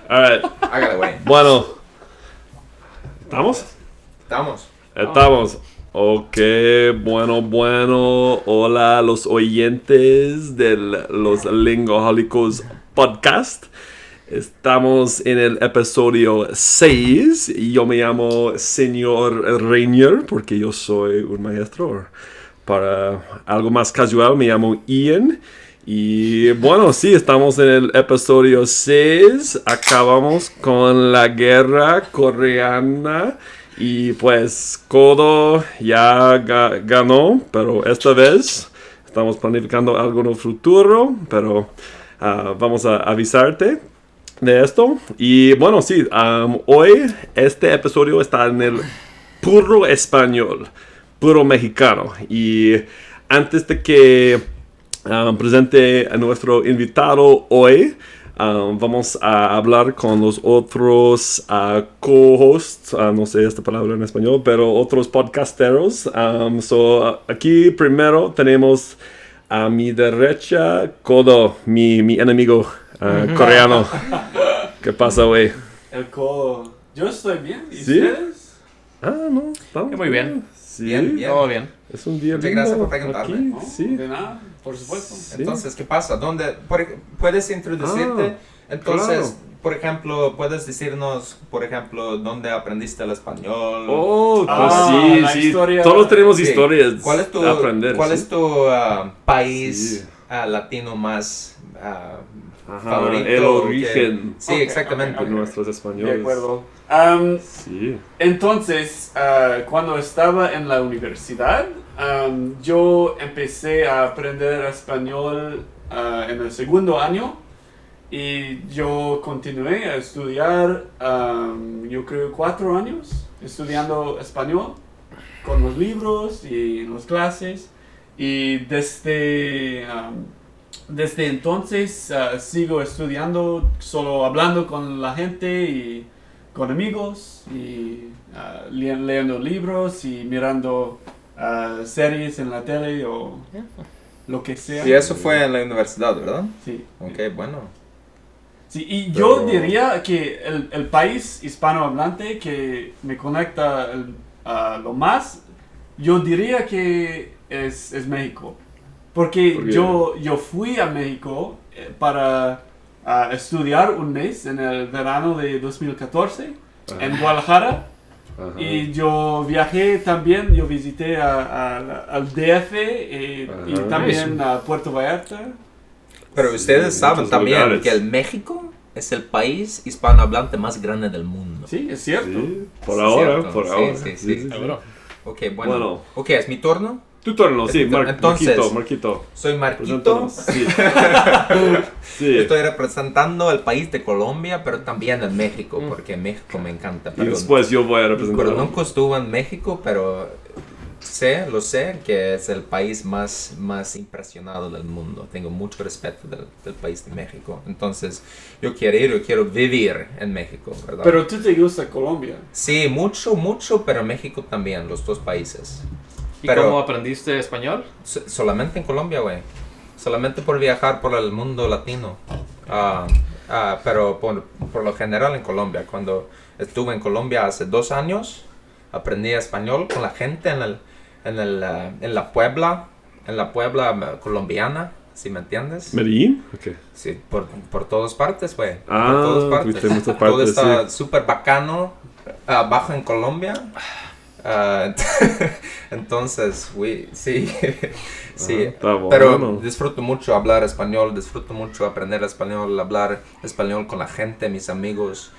All right. Hágale, güey. Bueno. ¿Estamos? Estamos. Estamos. Ok, bueno. Hola a los oyentes de los Lingohólicos Podcast. Estamos en el episodio 6. Yo me llamo Señor Rainier porque yo soy un maestro. Para algo más casual me llamo Ian. Y bueno, sí, estamos en el episodio 6. Acabamos con la guerra coreana. Y pues Kodo ya ganó, pero esta vez estamos planificando algo en el futuro. Pero vamos a avisarte de esto. Y bueno, sí, hoy este episodio está en el puro español, puro mexicano. Y antes de que presente a nuestro invitado hoy, vamos a hablar con los otros co-hosts, no sé esta palabra en español, pero otros podcasteros. Aquí primero tenemos a mi derecha Kodo, mi enemigo coreano. ¿Qué pasa, güey? El Kodo. Yo estoy bien. ¿Y ¿Sí? ustedes? No, estamos Muy bien. Sí. Bien. Todo bien. Es un día Muchas lindo gracias por preguntarme. aquí, No, sí. de nada, por supuesto. Sí. Entonces, ¿qué pasa? ¿Puedes introducirte? Entonces, claro. por ejemplo, ¿puedes decirnos, por ejemplo, dónde aprendiste el español? Oh, pues la sí. historia. Todos tenemos Sí. historias ¿Cuál es tu, a aprender. ¿cuál sí. es tu país Sí. latino más Ajá, favorito? el origen Sí, Ok, exactamente. de nuestros españoles. De acuerdo. Sí. Entonces, cuando estaba en la universidad, yo empecé a aprender español en el segundo año y yo continué a estudiar, yo creo 4 años, estudiando español con los libros y las clases. Y desde entonces sigo estudiando, solo hablando con la gente y con amigos y leyendo libros y mirando series en la tele o lo que sea. Y eso fue en la universidad, ¿verdad? Sí. Ok, bueno. Sí, y yo Pero- diría que el país hispanohablante que me conecta lo más, yo diría que es México. Porque ¿Por qué? yo fui a México para estudiar un mes en el verano de 2014 en Guadalajara. Ajá. Y yo viajé también, yo visité al DF y Ajá. también a Puerto Vallarta. Pero Sí, ustedes saben muchos también lugares. que el México es el país hispanohablante más grande del mundo. Sí, es cierto. Sí, por Sí, ahora, cierto. por Sí, ahora. sí. Seguro. Ok, bueno. Bueno. Ok, es mi turno. Tu turno, sí, Entonces- Marquito. Soy Marquito. Preséntanos. Sí. Sí. Estoy representando el país de Colombia, pero también el México, porque México me encanta. Y Pero, después yo voy a representar. pero nunca estuve en México, pero lo sé, que es el país más impresionado del mundo. Tengo mucho respeto del país de México. Entonces, yo quiero vivir en México, ¿verdad? Pero tú te gusta Colombia. Sí, mucho, pero México también, los dos países. ¿Y Pero- cómo aprendiste español? Solamente en Colombia, güey. Solamente por viajar por el mundo latino. Pero por lo general en Colombia. Cuando estuve en Colombia hace 2 años, aprendí español con la gente en la Puebla colombiana, ¿sí me entiendes? ¿Medellín? Ok. Sí, por todas partes, güey. Ah, por todas partes. fuiste en muchas Todo partes, está súper bacano, bajo en Colombia. Entonces, güey, sí, sí. está bueno. Pero disfruto mucho hablar español, disfruto mucho aprender español, hablar español con la gente, mis amigos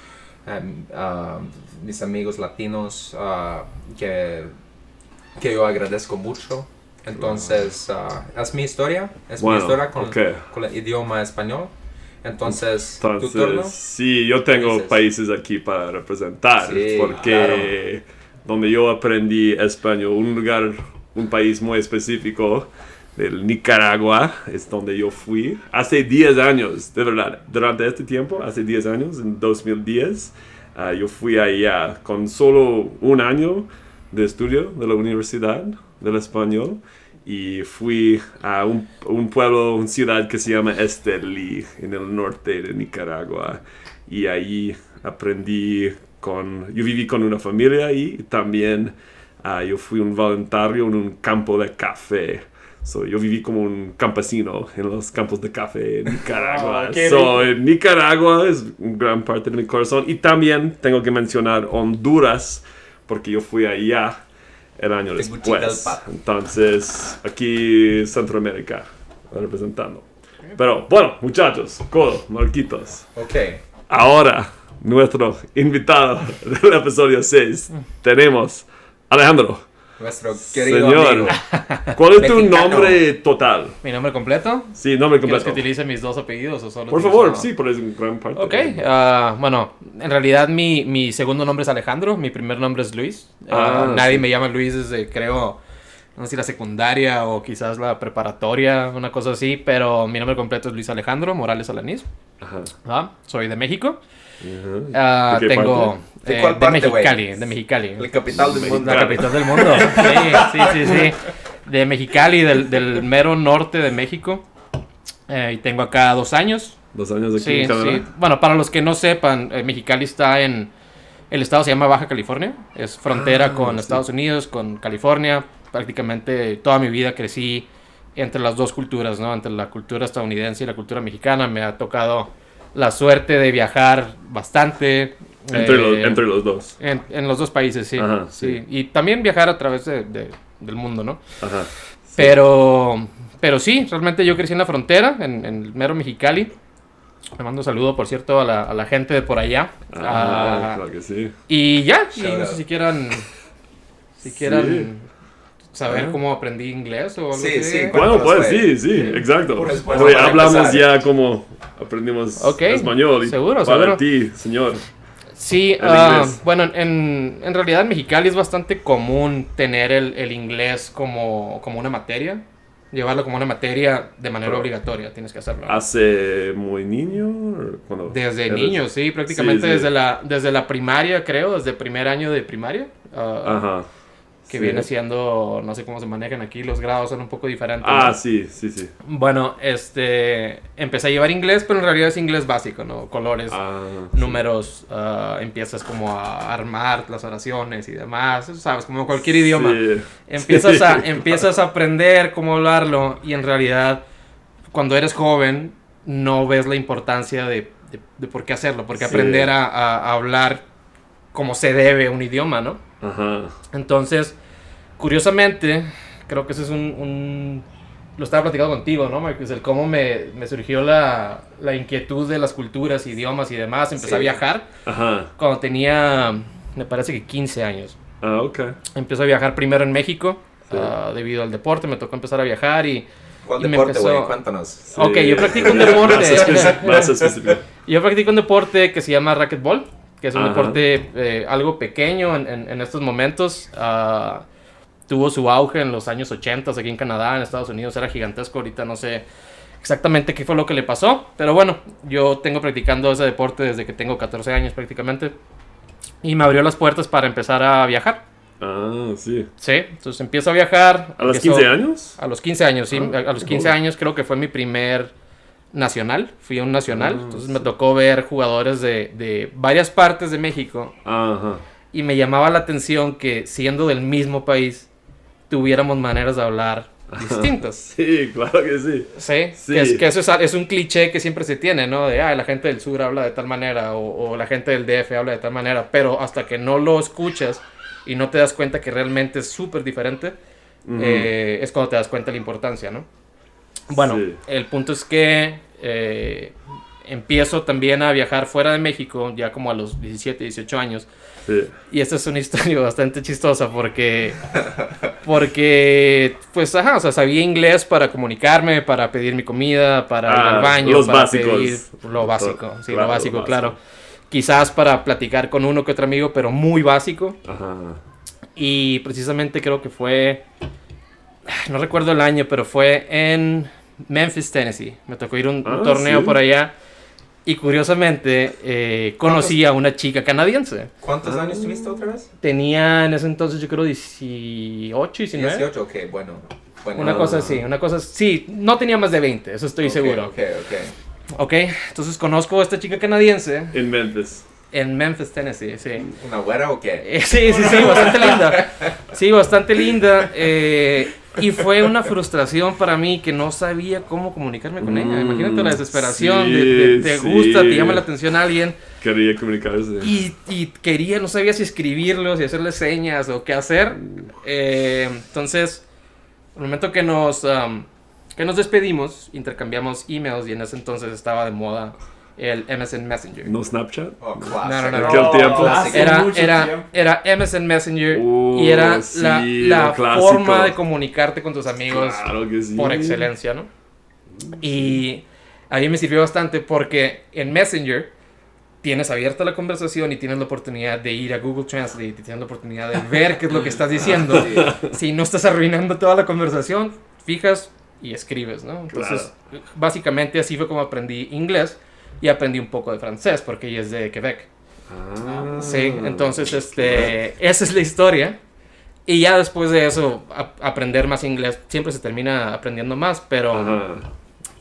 latinos, que yo agradezco mucho. Entonces, es mi historia, Bueno, con, ok. con el idioma español. Entonces, ¿tu turno? Entonces, sí, yo tengo Dices. países aquí para representar. Sí, porque donde yo aprendí español, un país muy específico, del Nicaragua, es donde yo fui. Hace 10 años, de verdad, durante este tiempo, hace 10 años, en 2010, yo fui allá con solo 1 año de estudio de la Universidad del Español. Y fui a un pueblo, una ciudad que se llama Estelí, en el norte de Nicaragua. y ahí aprendí yo viví con una familia ahí y también yo fui un voluntario en un campo de café. Yo viví como un campesino en los campos de café en Nicaragua. En Nicaragua es gran parte de mi corazón. Y también tengo que mencionar Honduras, porque yo fui allá el año después. Entonces, aquí Centroamérica representando. Pero bueno, muchachos, Codo, Marquitos. Ok. Ahora, nuestro invitado del episodio 6, tenemos Alejandro. Nuestro querido Señor, amigo. ¿Cuál es tu mexicano. nombre total? ¿Mi nombre completo? Sí, nombre ¿Quieres completo. que utilice mis dos apellidos o solo Por utilizo- favor, sí, por eso en gran parte. Ok, bueno, en realidad mi segundo nombre es Alejandro, mi primer nombre es Luis. Nadie sí. me llama Luis desde, creo, no sé si la secundaria o quizás la preparatoria, una cosa así, pero mi nombre completo es Luis Alejandro Morales Alanís. Ajá. Soy de México. ¿De qué Tengo... parte? ¿De cuál parte, güey? De Mexicali. La capital del mundo. La capital del mundo. Sí. De Mexicali, del mero norte de México. Y tengo acá 2 años. 2 años aquí Sí, en Canadá. sí. Bueno, para los que no sepan, Mexicali está en... El estado se llama Baja California. Es frontera con sí. Estados Unidos, con California. Prácticamente toda mi vida crecí entre las dos culturas, ¿no? Entre la cultura estadounidense y la cultura mexicana. Me ha tocado la suerte de viajar bastante. Entre los dos. En los dos países, sí. Ajá, sí. Y también viajar a través del mundo, ¿no? Ajá. Pero sí, realmente yo crecí en la frontera, en el mero Mexicali. Le mando un saludo, por cierto, a la gente de por allá. Claro que sí. Y ya, y Shout no out. sé si quieran saber cómo aprendí inglés o algo Sí, así. sí. Bueno, pues güey. sí, exacto. Por supuesto, Hoy para hablamos empezar. ya como aprendimos Ok, español. Y seguro, para seguro. ti, señor. Sí, El inglés. bueno, en realidad en Mexicali es bastante común tener el inglés como una materia. Llevarlo como una materia de manera Pero- obligatoria, tienes que hacerlo. ¿Hace muy niño? ¿O cuando Desde eres- niño, sí, prácticamente Sí, sí. desde la primaria, creo, desde el primer año de primaria. Ajá. Que Sí. viene siendo, no sé cómo se manejan aquí, los grados son un poco diferentes. Ah, ¿no? sí. Bueno, empecé a llevar inglés, pero en realidad es inglés básico, ¿no? Colores, números, empiezas como a armar las oraciones y demás, eso sabes, como cualquier idioma. Sí. Empiezas a aprender cómo hablarlo y en realidad cuando eres joven no ves la importancia de por qué hacerlo, porque Sí. aprender a hablar como se debe un idioma, ¿no? Ajá. Entonces, curiosamente, creo que eso es lo estaba platicando contigo, ¿no, Marcus? El cómo me surgió la inquietud de las culturas, idiomas y demás. Empecé a Sí. viajar Ajá. cuando tenía, me parece que 15 años. Ah, ok. Empecé a viajar primero en México, Sí. debido al deporte. Me tocó empezar a viajar y ¿Cuál y me deporte, güey? empezó- Cuéntanos. Sí. Ok, yo practico un deporte. Más específico. Yo practico un deporte que se llama racquetball, que es un Ajá. deporte algo pequeño en estos momentos. Tuvo su auge en los años 80 aquí en Canadá, en Estados Unidos era gigantesco. Ahorita no sé exactamente qué fue lo que le pasó, pero bueno, yo tengo practicando ese deporte desde que tengo 14 años prácticamente. Y me abrió las puertas para empezar a viajar. Ah, sí. Sí, entonces empiezo a viajar. ¿A los empiezo- 15 años? A los 15 años, sí. Ah, A los 15 joven. años creo que fue mi primer nacional. Fui a un nacional. Ah, Entonces sí. me tocó ver jugadores de varias partes de México. Ajá. Y me llamaba la atención que siendo del mismo país, tuviéramos maneras de hablar distintas. Sí, claro que sí. Sí, Sí. que eso es un cliché que siempre se tiene, ¿no? De, la gente del sur habla de tal manera o la gente del DF habla de tal manera. Pero hasta que no lo escuchas y no te das cuenta que realmente es súper diferente, Ujú. es cuando te das cuenta de la importancia, ¿no? Bueno, Sí. el punto es que empiezo también a viajar fuera de México, ya como a los 17, 18 años. Sí. Y esta es una historia bastante chistosa porque pues, o sea, sabía inglés para comunicarme, para pedir mi comida, para ir al baño, los para básicos. pedir lo básico, sí, Claro, lo básico, lo claro. básico. Quizás para platicar con uno que otro amigo, pero muy básico. Ajá. Y precisamente creo que fue, no recuerdo el año, pero fue en Memphis, Tennessee. Me tocó ir a un Ah, torneo sí. por allá. Y curiosamente conocí a una chica canadiense. ¿Cuántos años tuviste otra vez? Tenía en ese entonces yo creo 18, 19. 18, ok, bueno. Una cosa así, sí, no tenía más de 20, eso estoy Ok, seguro. Ok. Ok, entonces conozco a esta chica canadiense En Memphis. en Memphis, Tennessee, sí. ¿Una güera o qué? Sí, bastante linda. Sí, bastante linda. Y fue una frustración para mí que no sabía cómo comunicarme con ella. Imagínate la desesperación sí, de te gusta, sí. te llama la atención a alguien Quería comunicarse. y quería, no sabía si escribirlo, si hacerle señas o qué hacer. Entonces, al momento que nos despedimos, intercambiamos emails y en ese entonces estaba de moda el MSN Messenger. ¿No Snapchat? Oh, No, clásico. no, no. Aquel tiempo. Hace mucho tiempo. Era MSN Messenger Oh, y era sí, la lo clásico. forma de comunicarte con tus amigos Claro que sí. por excelencia, ¿no? Y a mí me sirvió bastante porque en Messenger tienes abierta la conversación y tienes la oportunidad de ir a Google Translate y tienes la oportunidad de ver qué es lo que estás diciendo. Si no estás arruinando toda la conversación, fijas y escribes, ¿no? Entonces, básicamente así fue como aprendí inglés y aprendí un poco de francés porque ella es de Quebec. Ah. Sí, entonces esa es la historia. Y ya después de eso, aprender más inglés, siempre se termina aprendiendo más, Ajá.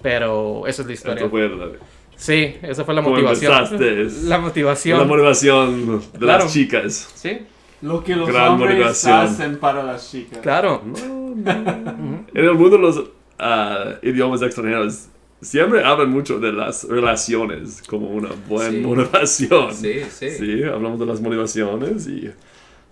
pero esa es la historia. Esto fue la, Sí, esa fue la ¿Cómo motivación. empezaste? La motivación. la motivación de Claro. las chicas. Sí, Lo que los Gran hombres motivación. hacen para las chicas. claro. En el mundo de los idiomas extranjeros siempre hablan mucho de las relaciones como una buena Sí. motivación. Sí, sí. Sí, hablamos de las motivaciones y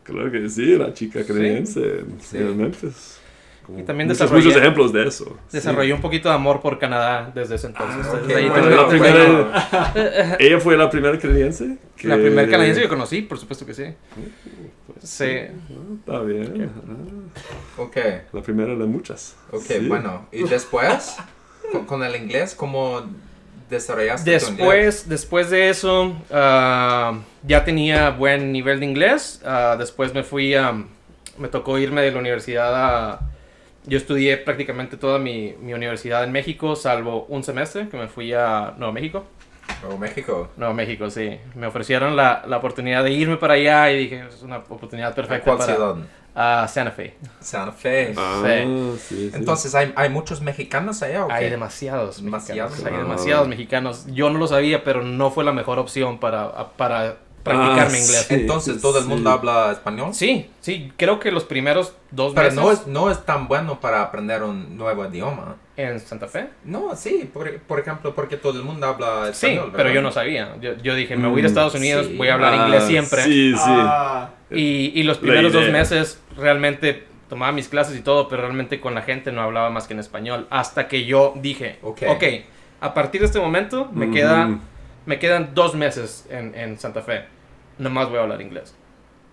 creo que sí, la chica canadiense Sí. en Memphis. Como Y también muchos ejemplos de eso. Desarrollé un poquito de amor por Canadá desde ese entonces. Ah, Desde ahí ok. tengo- La Bueno, primera- Ella fue la primera canadiense. La primera canadiense que conocí, por supuesto que sí. Sí. Está bien. Ok, La primera de muchas. ok, Sí. bueno. ¿Y después? Con el inglés, ¿cómo desarrollaste tu inglés? Después de eso, ya tenía buen nivel de inglés. Después me tocó irme de la universidad yo estudié prácticamente toda mi universidad en México, salvo un semestre que me fui a Nuevo México. ¿O México? Nuevo México, sí. Me ofrecieron la oportunidad de irme para allá y dije, es una oportunidad ¿A perfecta cuál para ciudad? Santa Fe. Santa Fe. Sí, sí. Entonces, ¿hay muchos mexicanos allá o qué? Hay demasiados Demasiados. mexicanos. Hay Wow. demasiados mexicanos. Yo no lo sabía, pero no fue la mejor opción para practicar mi inglés. sí. Entonces, ¿todo el mundo Sí. habla español? Sí, creo que los primeros 2 Pero meses no es tan bueno para aprender un nuevo idioma. en Santa Fe. No, sí, por ejemplo, porque todo el mundo habla Sí, español. pero ¿verdad? yo no sabía. Yo dije, me voy a ir a Estados Unidos, sí. voy a hablar inglés siempre. Sí, sí. Ah, Y los primeros La 2 idea. meses realmente tomaba mis clases y todo, pero realmente con la gente no hablaba más que en español. Hasta que yo dije, Ok. ok, a partir de este momento me quedan 2 meses en Santa Fe. Nomás voy a hablar inglés.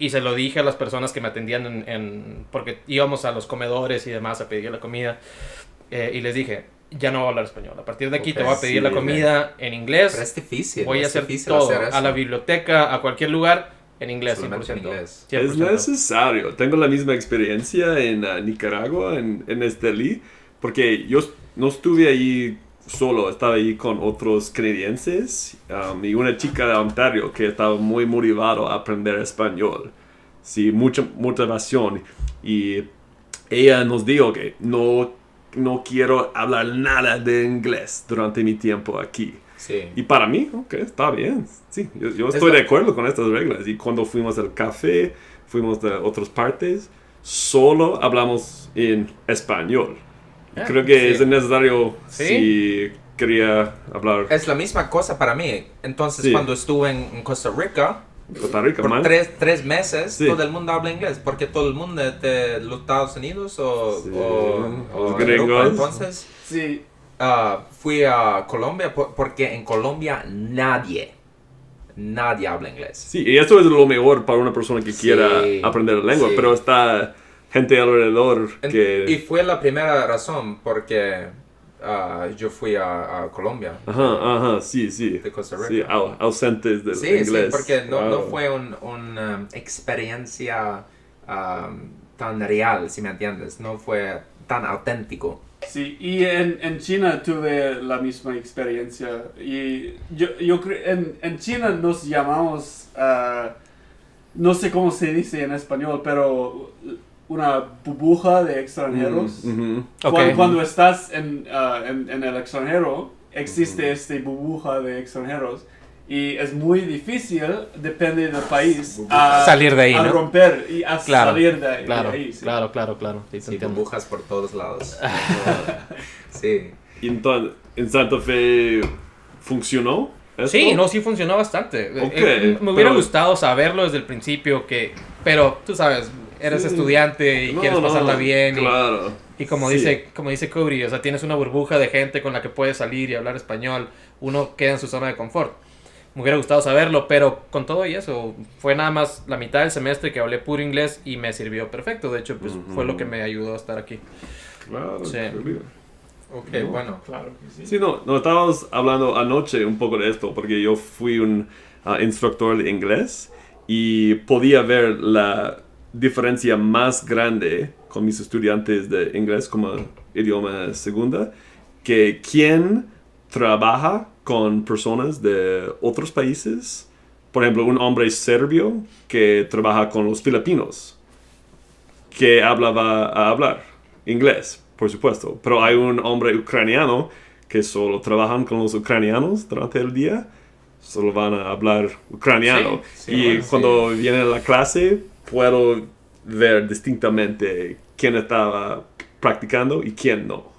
Y se lo dije a las personas que me atendían porque íbamos a los comedores y demás a pedir la comida. Y les dije, ya no voy a hablar español. A partir de aquí Ok, te voy a pedir sí, la comida en inglés. Pero es difícil. Voy a es hacer difícil todo. hacer eso. A la biblioteca, a cualquier lugar, en inglés, Solamente 100%. en inglés. 100%. Es necesario. Tengo la misma experiencia en Nicaragua, en Estelí, porque yo no estuve ahí solo, estaba ahí con otros canadienses y una chica de Ontario que estaba muy motivado a aprender español. Sí, mucha motivación. Y ella nos dijo que no quiero hablar nada de inglés durante mi tiempo aquí. Sí. Y para mí, ok, está bien. Sí, yo Es estoy la- de acuerdo con estas reglas. Y cuando fuimos al café, fuimos de otras partes, solo hablamos en español. Y Ah, creo que sí. es necesario Sí. si quería hablar Es la misma cosa para mí. Entonces, Sí. cuando estuve en Costa Rica, Costa Rica por más. 3 meses, Sí. todo el mundo habla inglés. Porque todo el mundo de los Estados Unidos o, Sí. o Los en gringos. Europa. Entonces, sí. fui a Colombia porque en Colombia nadie habla inglés. Sí, y eso es lo mejor para una persona que Sí. quiera aprender la lengua, Sí. pero está gente alrededor que... Y fue la primera razón porque yo fui a Colombia. Ajá, sí. De Costa Rica. Sí, ausentes del Sí, inglés. sí, porque no Wow. fue una experiencia tan real, si me entiendes. No fue tan auténtico. Sí, y en China tuve la misma experiencia. Y yo creo, en China nos llamamos, no sé cómo se dice en español, pero una burbuja de extranjeros. Ujú. Ok. Cuando estás en el extranjero, existe esta burbuja de extranjeros y es muy difícil, depende del país, a Salir de ahí, a ¿no? romper y a Claro, salir de ahí. claro, de ahí, sí. claro. Sí, te Sí, entiendo. burbujas por todos lados. Sí. Y entonces, en Santa Fe funcionó esto? Sí, no, sí funcionó bastante. Ok, me hubiera pero- gustado saberlo desde el principio, pero tú sabes, eres Sí. estudiante y No, quieres pasarla no, bien. Claro. Y como Sí. dice Cody, o sea, tienes una burbuja de gente con la que puedes salir y hablar español. Uno queda en su zona de confort. Me hubiera gustado saberlo, pero con todo y eso, fue nada más la mitad del semestre que hablé puro inglés y me sirvió perfecto. De hecho, pues fue lo que me ayudó a estar aquí. Claro, Sí. qué bien. Ok, bueno. Claro que sí. Sí, no, estábamos hablando anoche un poco de esto, porque yo fui un instructor de inglés y podía ver la diferencia más grande con mis estudiantes de inglés como idioma segunda, que quien trabaja con personas de otros países, por ejemplo, un hombre serbio que trabaja con los filipinos, que va a hablar inglés, por supuesto. Pero hay un hombre ucraniano que solo trabajan con los ucranianos durante el día, solo van a hablar ucraniano. Sí, y bueno, cuando viene a la clase, puedo ver distintamente quién estaba practicando y quién no.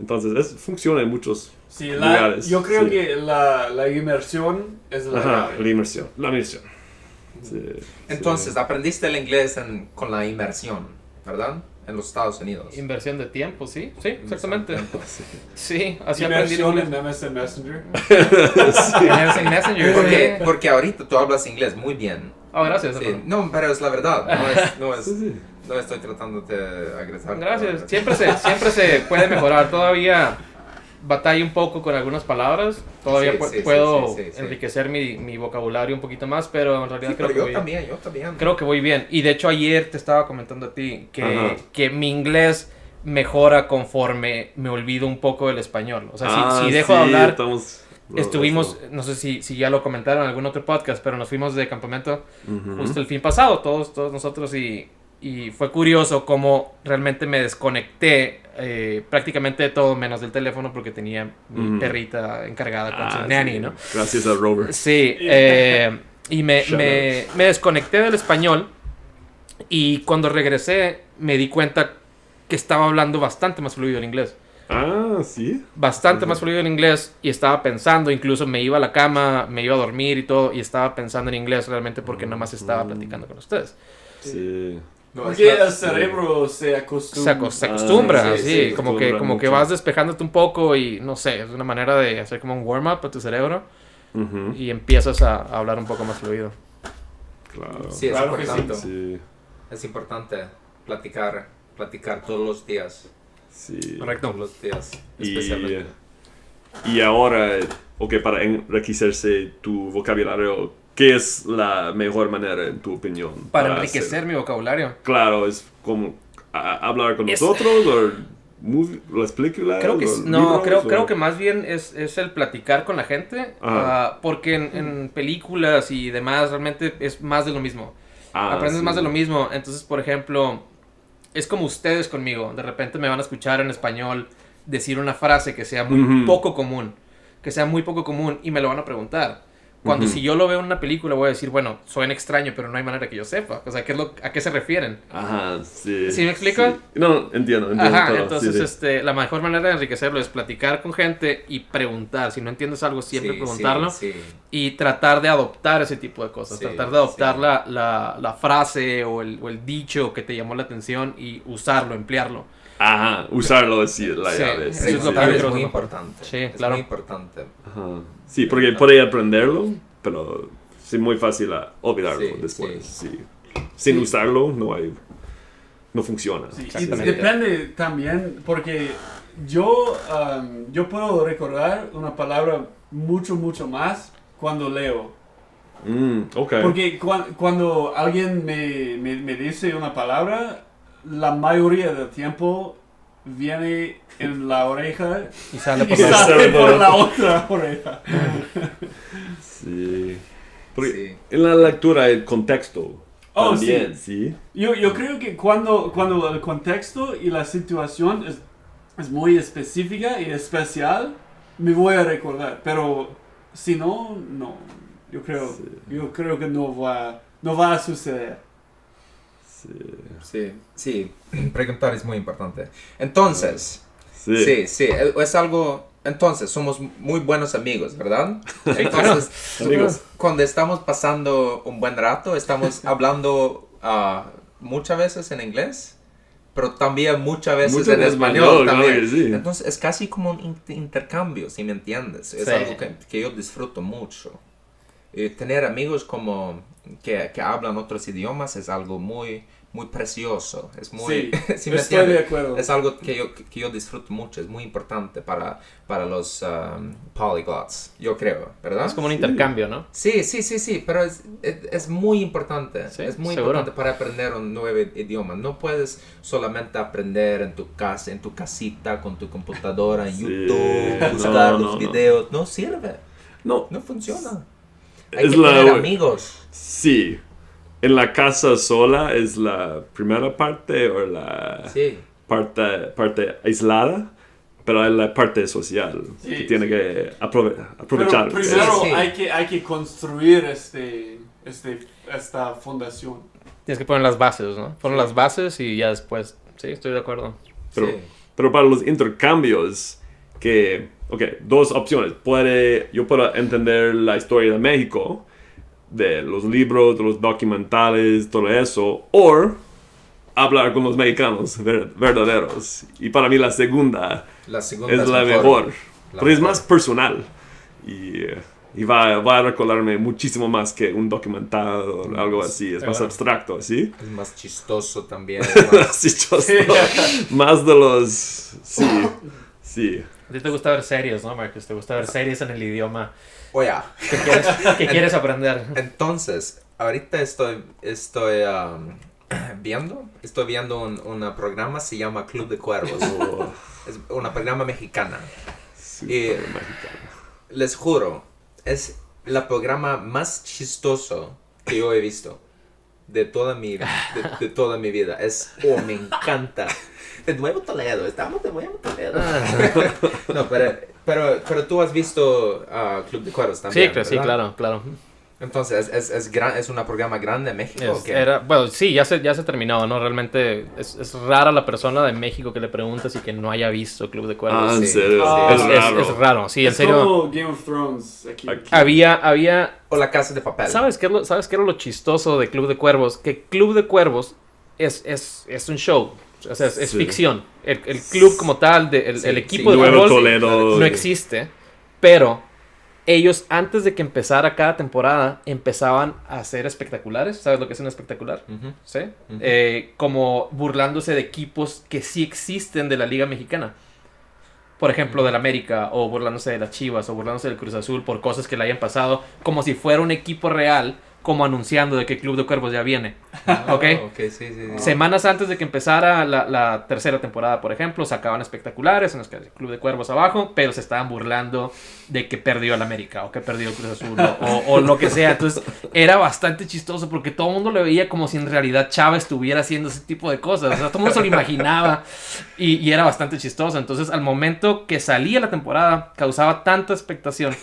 Entonces, funciona en muchos Sí, lugares. yo creo sí. que la inmersión es la Ajá, clave. la inmersión. Sí, Entonces, aprendiste el inglés con la inmersión, ¿verdad? En los Estados Unidos. Inversión de tiempo, sí, exactamente. Sí. Sí, así aprendí Inmersión inglés. en MSN Messenger. En Messenger, Porque, sí. porque ahorita tú hablas inglés muy bien. Oh, gracias. Sí. hermano. No, pero es la verdad. Sí, sí. No estoy tratando de agresar. Gracias. Siempre se puede mejorar. Todavía batallo un poco con algunas palabras. Todavía Sí, sí, puedo sí. enriquecer mi vocabulario un poquito más, pero en realidad Sí, creo pero que yo también. creo que voy bien. Y de hecho ayer te estaba comentando a ti Ajá. que mi inglés mejora conforme me olvido un poco del español. O sea, si dejo de hablar... Estuvimos, no sé si ya lo comentaron en algún otro podcast, pero nos fuimos de campamento justo el fin pasado, todos nosotros, y fue curioso cómo realmente me desconecté prácticamente de todo, menos del teléfono, porque tenía mi perrita encargada con su nanny, ¿no? Gracias a Robert. Sí, y me desconecté del español, y cuando regresé me di cuenta que estaba hablando bastante más fluido el inglés. Ah, sí. Bastante más fluido en inglés y estaba pensando, incluso me iba a la cama, me iba a dormir y todo, y estaba pensando en inglés realmente porque nada más estaba platicando con ustedes. Sí. No, Porque es la- el cerebro se Se acostumbra. acostumbra, sí, sí, sí, como acostumbra que mucho. vas despejándote un poco y no sé, es una manera de hacer como un warm-up a tu cerebro Ujú, y empiezas a hablar un poco más fluido. claro. Sí, es Claro que importante. Sí, Es importante platicar todos los días. sí. Correcto. Todos los días. Y, Especialmente. y ahora, para enriquecerse tu vocabulario, ¿qué es la mejor manera, en tu opinión? Para hacer? enriquecer mi vocabulario. Claro, es como hablar con Es- nosotros, o las películas. Creo que o no, libros, creo o- que más bien es el platicar con la gente, Ajá. porque en películas y demás realmente es más de lo mismo. Aprendes sí. más de lo mismo. Entonces, por ejemplo, es como ustedes conmigo. De repente me van a escuchar en español decir una frase que sea muy Ujú. poco común. Que sea muy poco común y me lo van a preguntar. Cuando Ujú. si yo lo veo en una película voy a decir, bueno, suena extraño, pero no hay manera que yo sepa. O sea, ¿a qué se refieren? Ajá, sí. ¿Sí me explico? Sí. No, entiendo Ajá, todo, entonces sí, sí. la mejor manera de enriquecerlo es platicar con gente y preguntar. Si no entiendes algo, siempre Sí, preguntarlo. sí. Y tratar de adoptar ese tipo de cosas. Sí, tratar de adoptar sí. la frase o el dicho que te llamó la atención y usarlo, emplearlo. Ajá, usarlo es la Sí, llave. eso Sí, es lo sí. que yo Es creo muy que- importante. Sí, es claro. muy importante. Ajá. Sí, porque puede aprenderlo, pero es muy fácil olvidarlo Sí, después. sí. Sí. Sin usarlo, no funciona. Sí, y Exactamente. depende también, porque yo puedo recordar una palabra mucho más cuando leo. Ok. Porque cuando alguien me dice una palabra, la mayoría del tiempo viene en la oreja Y sale y por la... sale por la otra oreja. Sí. Porque Sí. en la lectura el contexto Oh, también, sí. Yo creo que cuando el contexto y la situación es muy específica y especial, me voy a recordar, pero si no, no. Yo creo que no va a suceder. Sí, preguntar es muy importante. Entonces, Sí. sí, es algo... Entonces, somos muy buenos amigos, ¿verdad? Entonces, Amigos. cuando estamos pasando un buen rato, estamos hablando muchas veces en inglés, pero también muchas veces Mucho en en español español, claro también. que sí. Entonces, es casi como un intercambio, si me entiendes. Es Sí. algo que yo disfruto mucho. Tener amigos como que hablan otros idiomas es algo muy, muy precioso. Es muy, Sí, ¿sí me estoy entiendes? de acuerdo. Es algo que yo disfruto mucho, es muy importante para los polyglots, yo creo, ¿verdad? Es como un intercambio, ¿no? Sí, pero es muy importante. Sí, es muy seguro. importante para aprender un nuevo idioma. No puedes solamente aprender en tu casa, en tu casita, con tu computadora, en Sí, YouTube, buscar no, los no. videos. No sirve, No, no funciona. Hay es que la... tener amigos. Sí. En la casa sola es la primera parte o la Sí. parte aislada, pero hay la parte social Sí, que tiene sí. que Pero aprovechar. primero Sí. hay que construir esta fundación. Tienes que poner las bases, ¿no? Poner las bases y ya después. Sí, estoy de acuerdo. Pero, Sí. pero para los intercambios, dos opciones. Yo puedo entender la historia de México, de los libros, de los documentales, todo eso, o hablar con los mexicanos verdaderos. Y para mí la segunda La segunda es la mejor, La porque es mejor. más personal. Y va a recordarme muchísimo más que un documental o algo así. Es más Claro. abstracto, ¿sí? Es más chistoso también. es más- Sí, más de los... Sí. A ti te gusta ver series, ¿no, Marcus? Te gusta ver series en el idioma Oye, que quieres aprender. entonces, ahorita estoy viendo un programa, se llama Club de Cuervos. Es una programa mexicana. Súper mexicano. Les juro, es el programa más chistoso que yo he visto de toda mi vida. Me encanta. De Nuevo Toledo, estamos de Nuevo Toledo. No, pero tú has visto Club de Cuervos también, Sí, ¿verdad? claro. Entonces, ¿es un programa grande en México o qué? Bueno, sí, ya se terminó, ¿no? Realmente es rara la persona de México que le preguntas y que no haya visto Club de Cuervos. Ah, en Sí. serio. Ah, es raro. raro, sí, en Es serio. como Game of Thrones aquí. Había O La Casa de Papel. ¿Sabes qué era lo chistoso de Club de Cuervos? Que Club de Cuervos es un show. O sea, es Sí. ficción. El club como tal, el equipo de Nuevo fútbol Toledo. no existe. Pero ellos, antes de que empezara cada temporada, empezaban a hacer espectaculares. ¿Sabes lo que es un espectacular? Ujú. ¿Sí? Ujú. Como burlándose de equipos que sí existen de la Liga Mexicana. Por ejemplo, del América, o burlándose de las Chivas, o burlándose del Cruz Azul por cosas que le hayan pasado, como si fuera un equipo real, como anunciando de que Club de Cuervos ya viene. ¿Ok? Sí. Semanas antes de que empezara la tercera temporada, por ejemplo, sacaban espectaculares en los que el Club de Cuervos abajo, pero se estaban burlando de que perdió el América, o que perdió el Cruz Azul, o lo que sea. Entonces, era bastante chistoso porque todo el mundo lo veía como si en realidad Chava estuviera haciendo ese tipo de cosas. O sea, todo el mundo se lo imaginaba y era bastante chistoso. Entonces, al momento que salía la temporada, causaba tanta expectación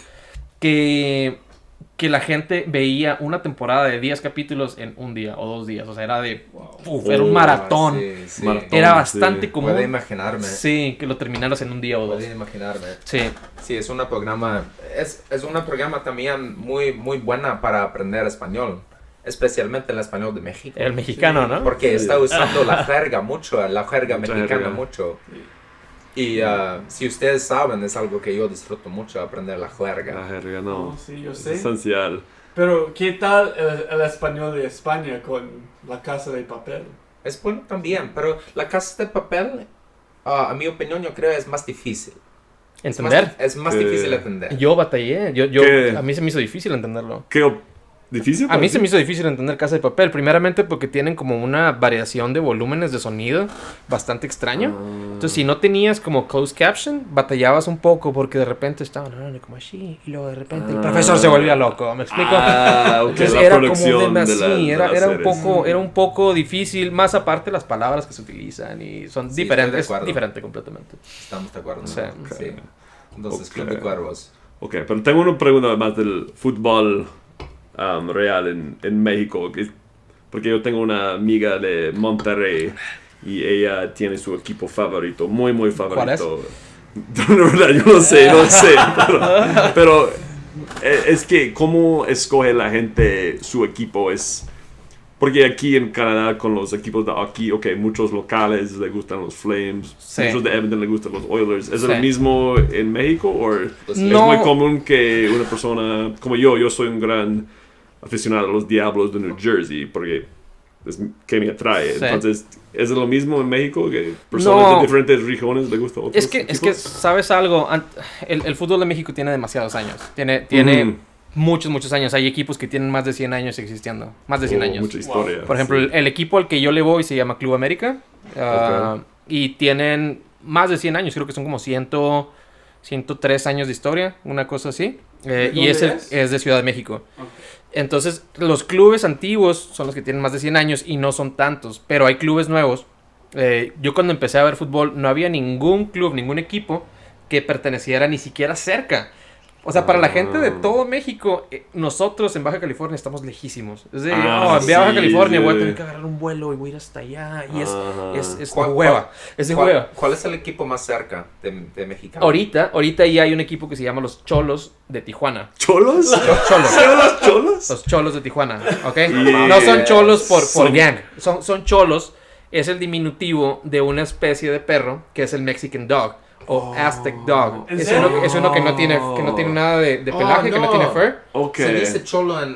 que la gente veía una temporada de 10 capítulos en un día o 2 días. O sea, era era un maratón. Sí. Maratón. Era bastante Sí. común. Puedo imaginarme. Sí, que lo terminaras en un día o 2. Puedo imaginarme. Sí. Sí, es un programa también muy, muy buena para aprender español. Especialmente el español de México. El mexicano, ¿no? Porque está usando la jerga mucho, la jerga Mucha mexicana jerga. mucho. Y si ustedes saben, es algo que yo disfruto mucho, aprender la jerga. La jerga, no. No, sí, yo Es sé. esencial. Pero, ¿qué tal el español de España con La Casa de Papel? Es bueno también, pero la Casa de Papel, a mi opinión, yo creo es más difícil. ¿Entender? Es más Que- difícil entender. Yo batallé. ¿Qué? A mí se me hizo difícil entenderlo. ¿Difícil? A mí se me hizo difícil entender Casa de Papel. Primeramente porque tienen como una variación de volúmenes de sonido bastante extraña. Entonces, si no tenías como closed caption, batallabas un poco porque de repente estaban hablando como así y luego de repente el profesor se volvía loco. ¿Me explico? Ah, ok, Entonces la era como producción de la sí, era series. era un poco difícil, más aparte las palabras que se utilizan y son Sí, diferentes, estoy de es acuerdo. diferente completamente. Estamos de acuerdo. ¿no? Sí. Sí. Entonces, Ok. Club de Cuervos. Ok, pero tengo una pregunta más del fútbol real en México. Porque yo tengo una amiga de Monterrey y ella tiene su equipo favorito, muy, muy favorito. La verdad, yo no sé, pero es que cómo escoge la gente su equipo es... Porque aquí en Canadá con los equipos de hockey, ok, muchos locales les gustan los Flames, Sí. muchos de Edmonton les gustan los Oilers. ¿Es Sí. lo mismo en México o Pues es No. muy común que una persona como yo soy un gran aficionado a los Diablos de New Jersey porque es que me atrae? Sí. Entonces, ¿es lo mismo en México que personas No. de diferentes regiones les gustan otros Es que, equipos? ¿sabes algo? El fútbol de México tiene demasiados años. Tiene Mm. muchos años. Hay equipos que tienen más de 100 años existiendo. Más de 100 Oh, años. mucha historia. Por ejemplo, sí. el equipo al que yo le voy se llama Club América. Ok. Y tienen más de 100 años. Creo que son como 103 años de historia. Una cosa así. ¿De Y dónde ese es? es de Ciudad de México. Ok. Entonces, los clubes antiguos son los que tienen más de 100 años y no son tantos. Pero hay clubes nuevos. Yo cuando empecé a ver fútbol no había ningún club, ningún equipo que perteneciera ni siquiera cerca. O sea, para la gente de todo México, nosotros en Baja California estamos lejísimos. Es de, ve a Baja sí, California, sí. voy a tener que agarrar un vuelo y voy a ir hasta allá. Y Ajá. es de ¿Cuál- hueva. Es de hueva. ¿Cuál es el equipo más cerca de Mexicali? Ahorita ya hay un equipo que se llama los Cholos de Tijuana. ¿Cholos? Los Cholos. ¿Sí, los cholos? Los Cholos de Tijuana, ¿ok? Yeah. No son cholos por Son- gang. Son cholos. Es el diminutivo de una especie de perro que es el Mexican Dog o Aztec Dog. ¿En Es serio? uno, es uno que no tiene nada de pelaje, que no tiene fur. Ok. Se dice Cholo en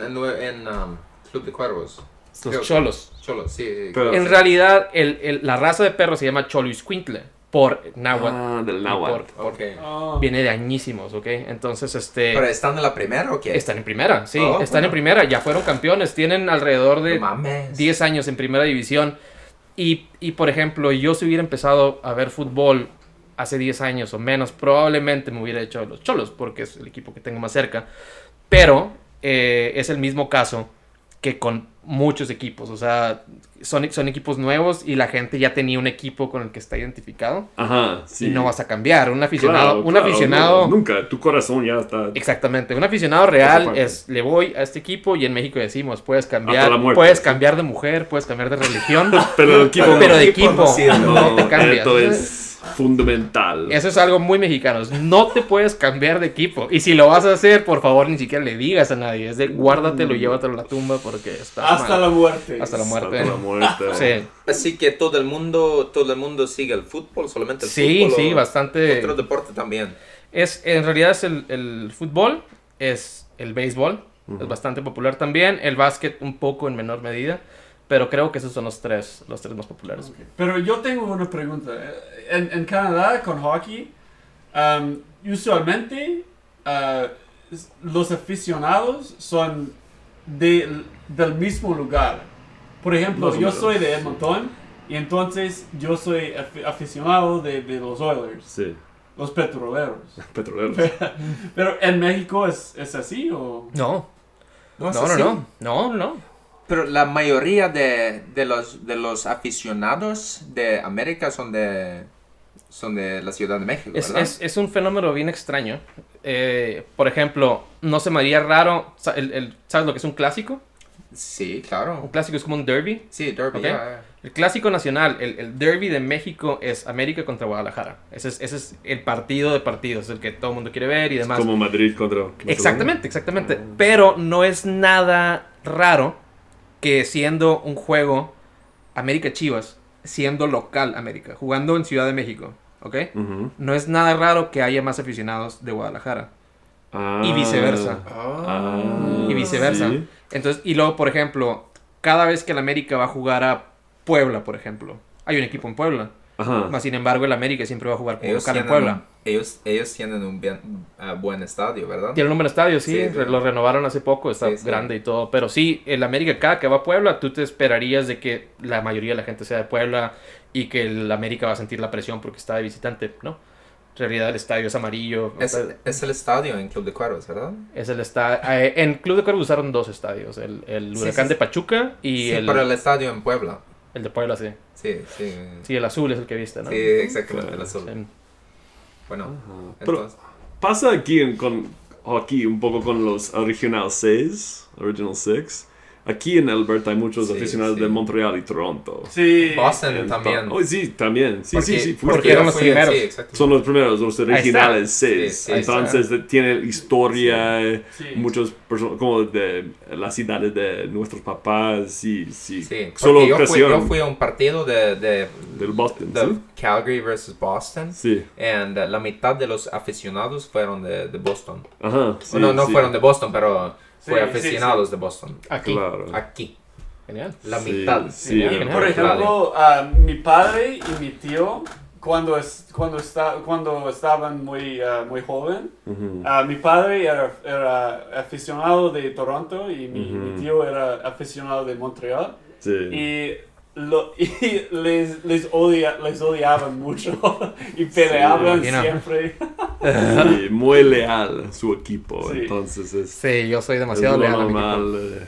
Club de Cuervos. Los cholos. Cholo, sí. Pero- En realidad, la raza de perro se llama Choloiscuintle por náhuatl. Ah, del Y náhuatl. Ok. Oh. Viene de añísimos, ¿ok? Entonces, ¿Pero están en la primera o qué? están en primera, sí. Oh, Están en bueno. primera. Ya fueron campeones. Tienen alrededor de No mames. 10 años en primera división. Y por ejemplo, yo si hubiera empezado a ver fútbol hace 10 años o menos, probablemente me hubiera hecho de los Cholos, porque es el equipo que tengo más cerca. Pero es el mismo caso que con muchos equipos. O sea, son equipos nuevos y la gente ya tenía un equipo con el que está identificado. Ajá, sí. Y no vas a cambiar. Un aficionado, Claro, no, nunca, tu corazón ya está... Exactamente, un aficionado real parte. es, le voy a este equipo y en México decimos, puedes Hasta cambiar, la muerte, puedes sí. cambiar de mujer, puedes cambiar de religión, Pero el equipo pero no. de equipo no sirve. no te cambias. Esto es fundamental. Eso es algo muy mexicano, no te puedes cambiar de equipo. Y si lo vas a hacer, por favor, ni siquiera le digas a nadie, es de guárdatelo, llévatelo a la tumba porque está Hasta mal. la muerte. Hasta la muerte. Hasta la muerte. Sí, Así que todo el mundo sigue el fútbol, solamente el sí, fútbol. sí, o bastante. Otro deporte también. En realidad es el fútbol, es el béisbol, es bastante popular también, el básquet un poco en menor medida, pero creo que esos son los tres más populares. Pero yo tengo una pregunta. En Canadá, con hockey, usualmente los aficionados son del mismo lugar. Por ejemplo, Más o yo menos, soy de sí. Edmonton y entonces yo soy aficionado de los Oilers, Sí, los petroleros. petroleros. Pero en México es así o... No, ¿No es no, así? no. Pero la mayoría de los aficionados de América son de la Ciudad de México, ¿verdad? Es un fenómeno bien extraño. Por ejemplo, no se me haría raro, ¿sabes lo que es un clásico? Sí, Un claro. clásico es como un derby. Sí, Derby, Ok. ya. El clásico nacional, el derby de México es América contra Guadalajara. Ese es el partido de partidos, el que todo el mundo quiere ver y demás. Como Madrid contra... Barcelona. Exactamente. Pero no es nada raro que siendo un juego América Chivas, siendo local América, jugando en Ciudad de México, ¿ok? Ujú. No es nada raro que haya más aficionados de Guadalajara. Ah. Y viceversa. Ah, Y viceversa. sí. Entonces, y luego, por ejemplo, cada vez que el América va a jugar a Puebla, por ejemplo, hay un equipo en Puebla. Ajá. Más sin embargo, el América siempre va a jugar Ellos local en tienen Puebla. ellos tienen un buen estadio, ¿verdad? Tiene un buen estadio, sí, Sí, sí. Lo renovaron hace poco, está Sí, sí. grande y todo. Pero sí, el América cada que va a Puebla, tú te esperarías de que la mayoría de la gente sea de Puebla y que el América va a sentir la presión porque está de visitante, ¿no? En realidad el estadio es amarillo. Es el estadio en Club de Cuervos, ¿verdad? Es el estadio. En Club de Cuervos usaron dos estadios, el Sí, Huracán sí, de sí. Pachuca y Sí, el, pero el estadio en Puebla. el de Puebla, sí. Sí, sí. Sí, el azul es el que viste, ¿no? Sí, exactamente, el azul. Sí. Bueno, Pero- entonces... pasa aquí, aquí un poco con los Original 6. Aquí en Alberta hay muchos aficionados de Montreal y Toronto. Sí. Boston también. Oh, sí, también. Sí, sí. Porque eran los primeros. Sí, exacto. Son los primeros, los originales Sí, 6. sí, Entonces tiene historia, Sí. muchos personas, como de las ciudades de nuestros papás. Sí. Sí, Solo porque yo crecieron fui a un partido de del Boston, de ¿sí? Calgary versus Boston. Sí. And la mitad de los aficionados fueron de Boston. Ajá. Sí, no sí. fueron de Boston, pero fue Sí, aficionados de Boston. Aquí. Claro. Aquí. Genial. La Sí, mitad. sí. Genial. Por ejemplo, mi padre y mi tío, cuando estaban muy joven, Ujú. mi padre era aficionado de Toronto y mi tío era aficionado de Montreal. Sí. Y les odiaban mucho y peleaban imagino. siempre. Sí, muy leal su equipo. Sí. Entonces es, Sí, yo soy es demasiado lo leal a mi normal. equipo.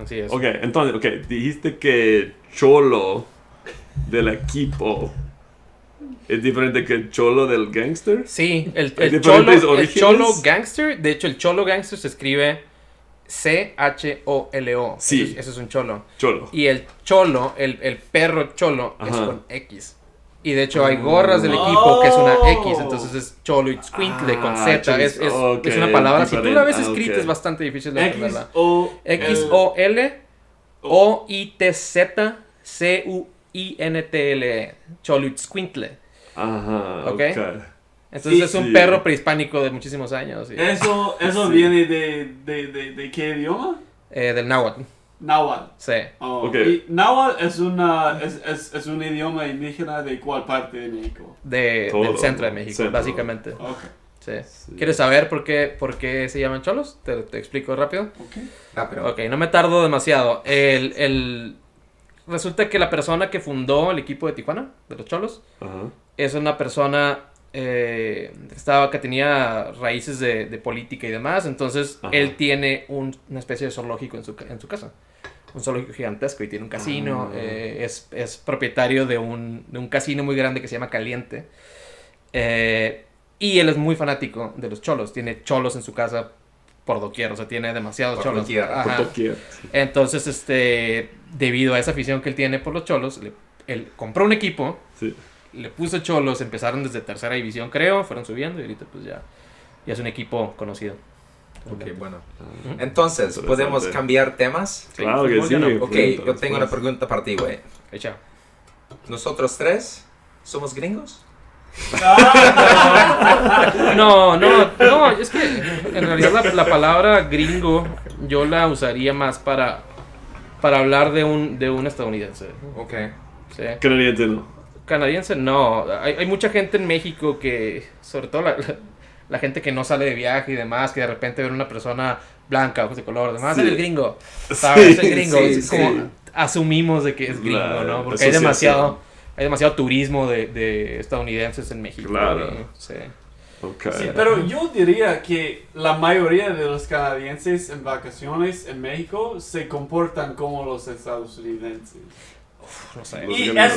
Así es. Ok, entonces, dijiste que Cholo del equipo es diferente que Cholo del gangster. Sí, Hay el diferentes cholo, el orígenes. cholo gangster, de hecho el cholo gangster se escribe C-H-O-L-O. Sí. Eso es un cholo. Cholo. Y el cholo, el perro cholo, es Ajá. con X. Y de hecho hay gorras del equipo que es una X, entonces es cholo y squintle con Z. cholo, Es ok, una palabra, si tú la ves diferente, escrita ok. es bastante difícil de aprenderla. X-O-L-O-I-T-Z-C-U-I-N-T-L-E. Choluitzcuintle. Ajá, Ok. ok. Entonces Sí, es un sí. perro prehispánico de muchísimos años. Y, Eso Sí. viene de qué idioma? del náhuatl. Náhuatl. Sí. Oh, Ok. y náhuatl es un idioma indígena de cuál parte de México. Del Todo. centro de México, Centro. básicamente. Ok. Sí. Sí. ¿Quieres saber por qué se llaman cholos? Te explico rápido. Pero Ok, no me tardo demasiado. Resulta que la persona que fundó el equipo de Tijuana, de los cholos, Ajá. es una persona que tenía raíces de política y demás. Entonces, Ajá. él tiene una especie de zoológico en su casa. Un zoológico gigantesco y tiene un casino. Es propietario de un casino muy grande que se llama Caliente. Y él es muy fanático de los cholos. Tiene cholos en su casa por doquier. O sea, tiene demasiados Por cholos. doquier. Ajá. Por doquier. Entonces, debido a esa afición que él tiene por los cholos, él compró un equipo, Sí. le puso cholos, empezaron desde tercera división, creo, fueron subiendo y ahorita pues ya es un equipo conocido. Ok, bueno. Entonces, Interesante. ¿podemos cambiar temas? Claro que sí. Ok, pregunta, yo tengo una respuesta. pregunta para ti, güey. Echa. ¿Nosotros tres somos gringos? No, es que en realidad la palabra gringo yo la usaría más para hablar de un estadounidense. Ok. ¿Sí? Canadiense no. Canadiense no, hay mucha gente en México que, sobre todo la gente que no sale de viaje y demás, que de repente ven una persona blanca, ojos de color, demás, Sí. es el gringo, ¿sabes? Sí, Es el gringo, sí, es como sí. asumimos de que es gringo, La ¿no? Porque hay asociación. demasiado turismo de estadounidenses en México. Claro. Sí. Ok. Sí, pero yo diría que la mayoría de los canadienses en vacaciones en México se comportan como los estadounidenses. No sé. Los Y gringos.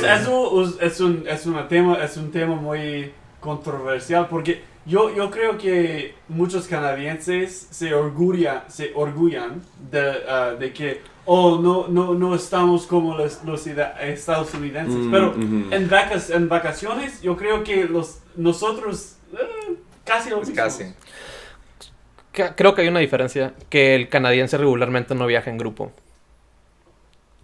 eso es un tema muy controversial porque yo creo que muchos canadienses se orgullan de que no estamos como los estadounidenses, pero ujú. en vacaciones yo creo que nosotros casi lo Pues mismo. casi. Creo que hay una diferencia, que el canadiense regularmente no viaja en grupo.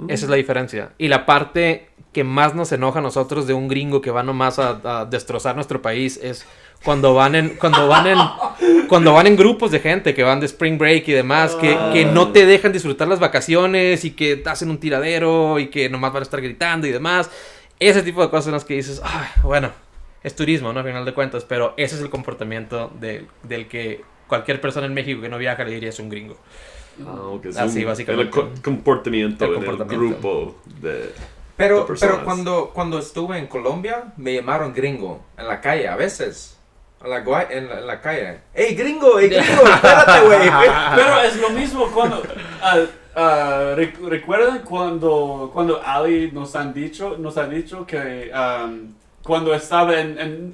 Esa es la diferencia. Y la parte que más nos enoja a nosotros de un gringo que va nomás a destrozar nuestro país es cuando van en grupos de gente que van de spring break y demás, que no te dejan disfrutar las vacaciones y que te hacen un tiradero y que nomás van a estar gritando y demás. Ese tipo de cosas en las que dices, bueno, es turismo, ¿no? A final de cuentas, pero ese es el comportamiento del que cualquier persona en México que no viaja le diría es un gringo. Ok, es Así, básicamente. El comportamiento El en el comportamiento. grupo de Pero personas. cuando estuve en Colombia, me llamaron gringo en la calle, a veces. En la calle. ¡Ey, gringo! ¡Espérate, güey! Pero es lo mismo cuando ¿recuerdan cuando Ali nos ha dicho que cuando estaba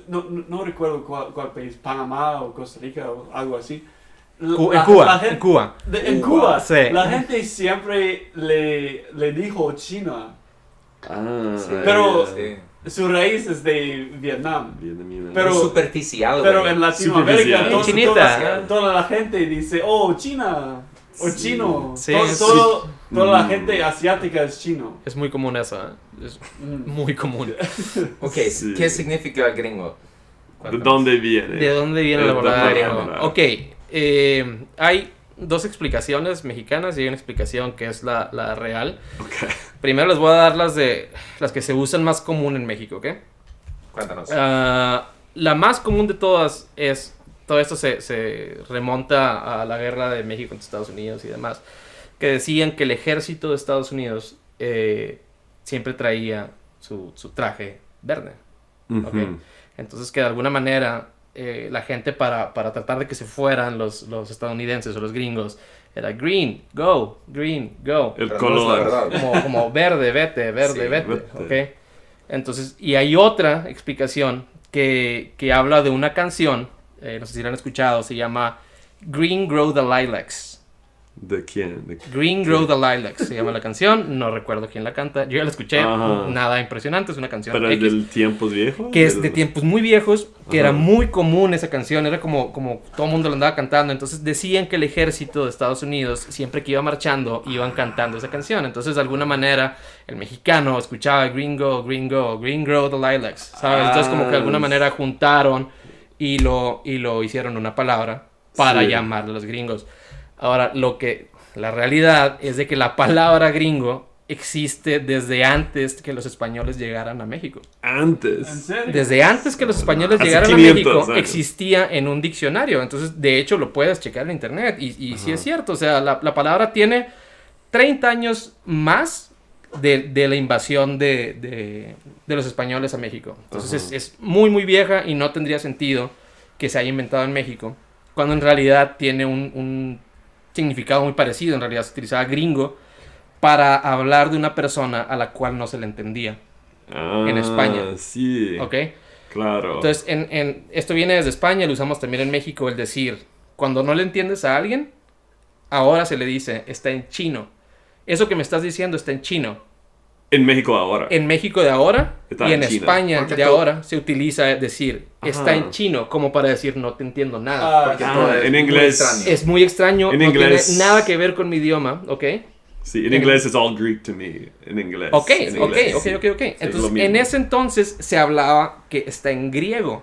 no recuerdo cuál país, Panamá o Costa Rica o algo así. En Cuba. En Cuba, Sí. la gente siempre le dijo China, Sí, Pero- sí. su raíz es de Vietnam. Vietnamita. Pero- Muy superficial, Pero güey. en Latinoamérica Superficial. Chinita. toda la gente dice, oh, China, o Sí. chino. Sí, Toda la gente asiática es chino. Es muy común eso, ¿eh? Es muy común. Ok, Sí. ¿qué significa gringo? ¿De Cuéntanos. dónde viene? ¿De dónde viene la De palabra palabra. gringo? Ok, hay dos explicaciones mexicanas y hay una explicación que es la real. Ok. Primero les voy a dar las que se usan más común en México, ¿ok? Cuéntanos. La más común de todas es, todo esto se remonta a la guerra de México contra Estados Unidos y demás, que decían que el ejército de Estados Unidos siempre traía su traje verde. Ujú. ¿Ok? Entonces que de alguna manera la gente para tratar de que se fueran los estadounidenses o los gringos era green, go, El Pero no es la color. verdad. como verde, vete, verde, Sí, vete, vete. ¿ok? Entonces, y hay otra explicación que habla de una canción, no sé si la han escuchado, se llama Green Grow the Lilacs. ¿De quién? ¿De Green Grow the Lilacs se llama la canción, no recuerdo quién la canta, yo ya la escuché, Ajá. nada impresionante, es una canción ¿Pero es X, del tiempos viejos? que es de tiempos muy viejos, que era Ajá. muy común esa canción, era como todo el mundo la andaba cantando, entonces decían que el ejército de Estados Unidos, siempre que iba marchando, iban cantando esa canción, entonces de alguna manera el mexicano escuchaba Gringo, Gringo, Green Grow the Lilacs, ¿sabes? Entonces como que de alguna manera juntaron y lo hicieron una palabra para Sí. llamarle a los gringos. Ahora, la realidad es de que la palabra gringo existe desde antes que los españoles llegaran a México. ¿En Antes. serio? Desde antes que los españoles Hace llegaran 500 a México, años. existía en un diccionario. Entonces, de hecho, lo puedes checar en internet. Y sí es cierto. O sea, la palabra tiene 30 años más de la invasión de los españoles a México. Entonces, Ajá. es muy, muy vieja y no tendría sentido que se haya inventado en México, cuando en realidad tiene un significado muy parecido. En realidad se utilizaba gringo para hablar de una persona a la cual no se le entendía. En España. Sí. ¿Ok? Claro. Entonces, esto viene desde España, lo usamos también en México, el decir, cuando no le entiendes a alguien, ahora se le dice, está en chino. Eso que me estás diciendo está en chino. En México ahora. En México de ahora Está y en en China. España Porque de todo- ahora se utiliza decir, está Ajá. en chino, como para decir, no te entiendo nada. Porque Ah, todo es en muy inglés. extraño. Es muy extraño, En no inglés- tiene nada que ver con mi idioma, ¿ok? Sí, en inglés es all Greek to me. En inglés. Ok. En inglés, sí. Entonces, es lo mismo. en ese entonces se hablaba que está en griego.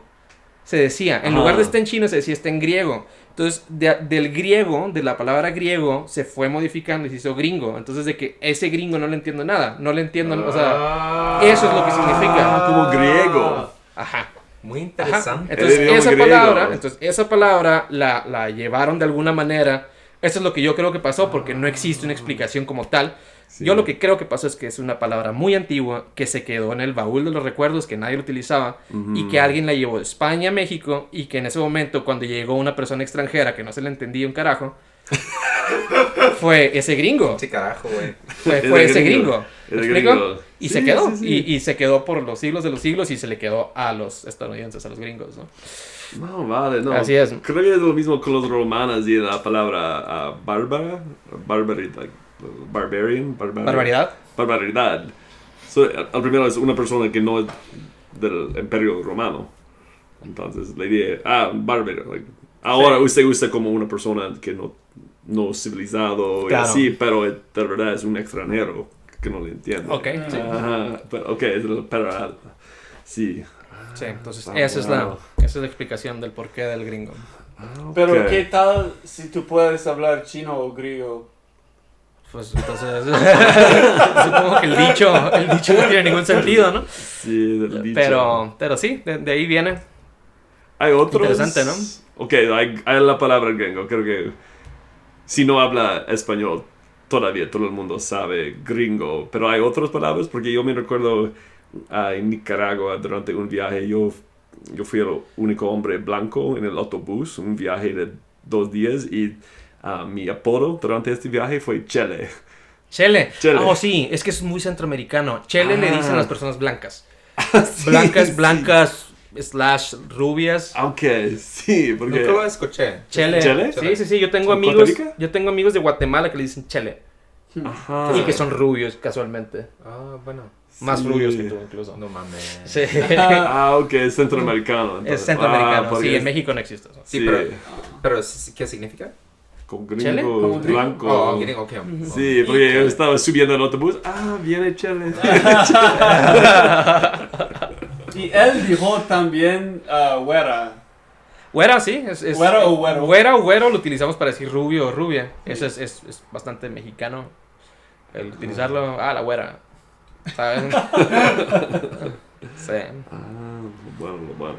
Se decía, en Ajá. lugar de está en chino, se decía está en griego. Entonces, del griego, de la palabra griego, se fue modificando y se hizo gringo. Entonces, de que ese gringo no le entiendo nada. No le entiendo, o sea, eso es lo que significa. Como griego. Ajá. Muy Ajá. interesante. Entonces, El idioma esa griego. palabra, esa palabra la llevaron de alguna manera. Eso es lo que yo creo que pasó, porque no existe una explicación como tal. Sí. Yo lo que creo que pasó es que es una palabra muy antigua que se quedó en el baúl de los recuerdos, que nadie lo utilizaba, y que alguien la llevó de España a México, y que en ese momento, cuando llegó una persona extranjera que no se le entendía un carajo, fue ese gringo. Sí, carajo, güey. Fue ese gringo. ¿Me Era explico? gringo. Y Sí, se quedó. sí, sí. Y se quedó por los siglos de los siglos y se le quedó a los estadounidenses, a los gringos, ¿no? No, vale, no. Así es. Creo que es lo mismo con los romanos y la palabra bárbara. Barbaridad. Barbaridad. Al primero es una persona que no es del Imperio Romano. Entonces le dije, bárbaro. Ahora usted usa como una persona que no civilizado y Claro. así, pero de verdad es un extranjero que no le entiende. Ok, sí. Ajá, pero, ok, pero sí. Sí, entonces Ah, esa es wow. esa es la explicación del porqué del gringo. Pero Ok. ¿qué tal si tú puedes hablar chino o griego? Pues entonces supongo que el dicho no tiene ningún sentido, ¿no? Sí, del dicho. Pero sí, de ahí viene. Hay otros. Interesante, ¿no? Ok, hay la palabra gringo. Creo que si no habla español, todavía todo el mundo sabe gringo. Pero hay otras palabras, porque yo me recuerdo en Nicaragua durante un viaje. Yo fui el único hombre blanco en el autobús, un viaje de 2 días. Y mi apodo durante este viaje fue Chele. Chele. Chele. Oh, sí, es que es muy centroamericano. Chele le dicen a las personas blancas. Sí, blancas, sí. blancas slash rubias. Aunque sí, porque... Nunca lo escuché. Chele. ¿Chele? Sí, yo tengo ¿Son amigos, Costa Rica? yo tengo amigos de Guatemala que le dicen chele. Ajá. Y que son rubios casualmente. Ah, bueno. Más Sí. rubios que tú incluso. No mames. Sí. Ah, ok, es centroamericano. Es entonces. centroamericano. porque Sí, en es- México no existe eso. Sí, pero ¿qué significa? Con ¿Chele? gringo ¿Como gringo? blanco. Oh, gringo, ok. Sí, porque yo estaba subiendo al autobús. Ah, viene Chele. Y él dijo también güera. Güera, sí. Güera o güero. Güera o güero lo utilizamos para decir rubio o rubia. Eso es bastante mexicano. El utilizarlo. Ah, la güera. ¿Sabes? Sí. Ah, bueno.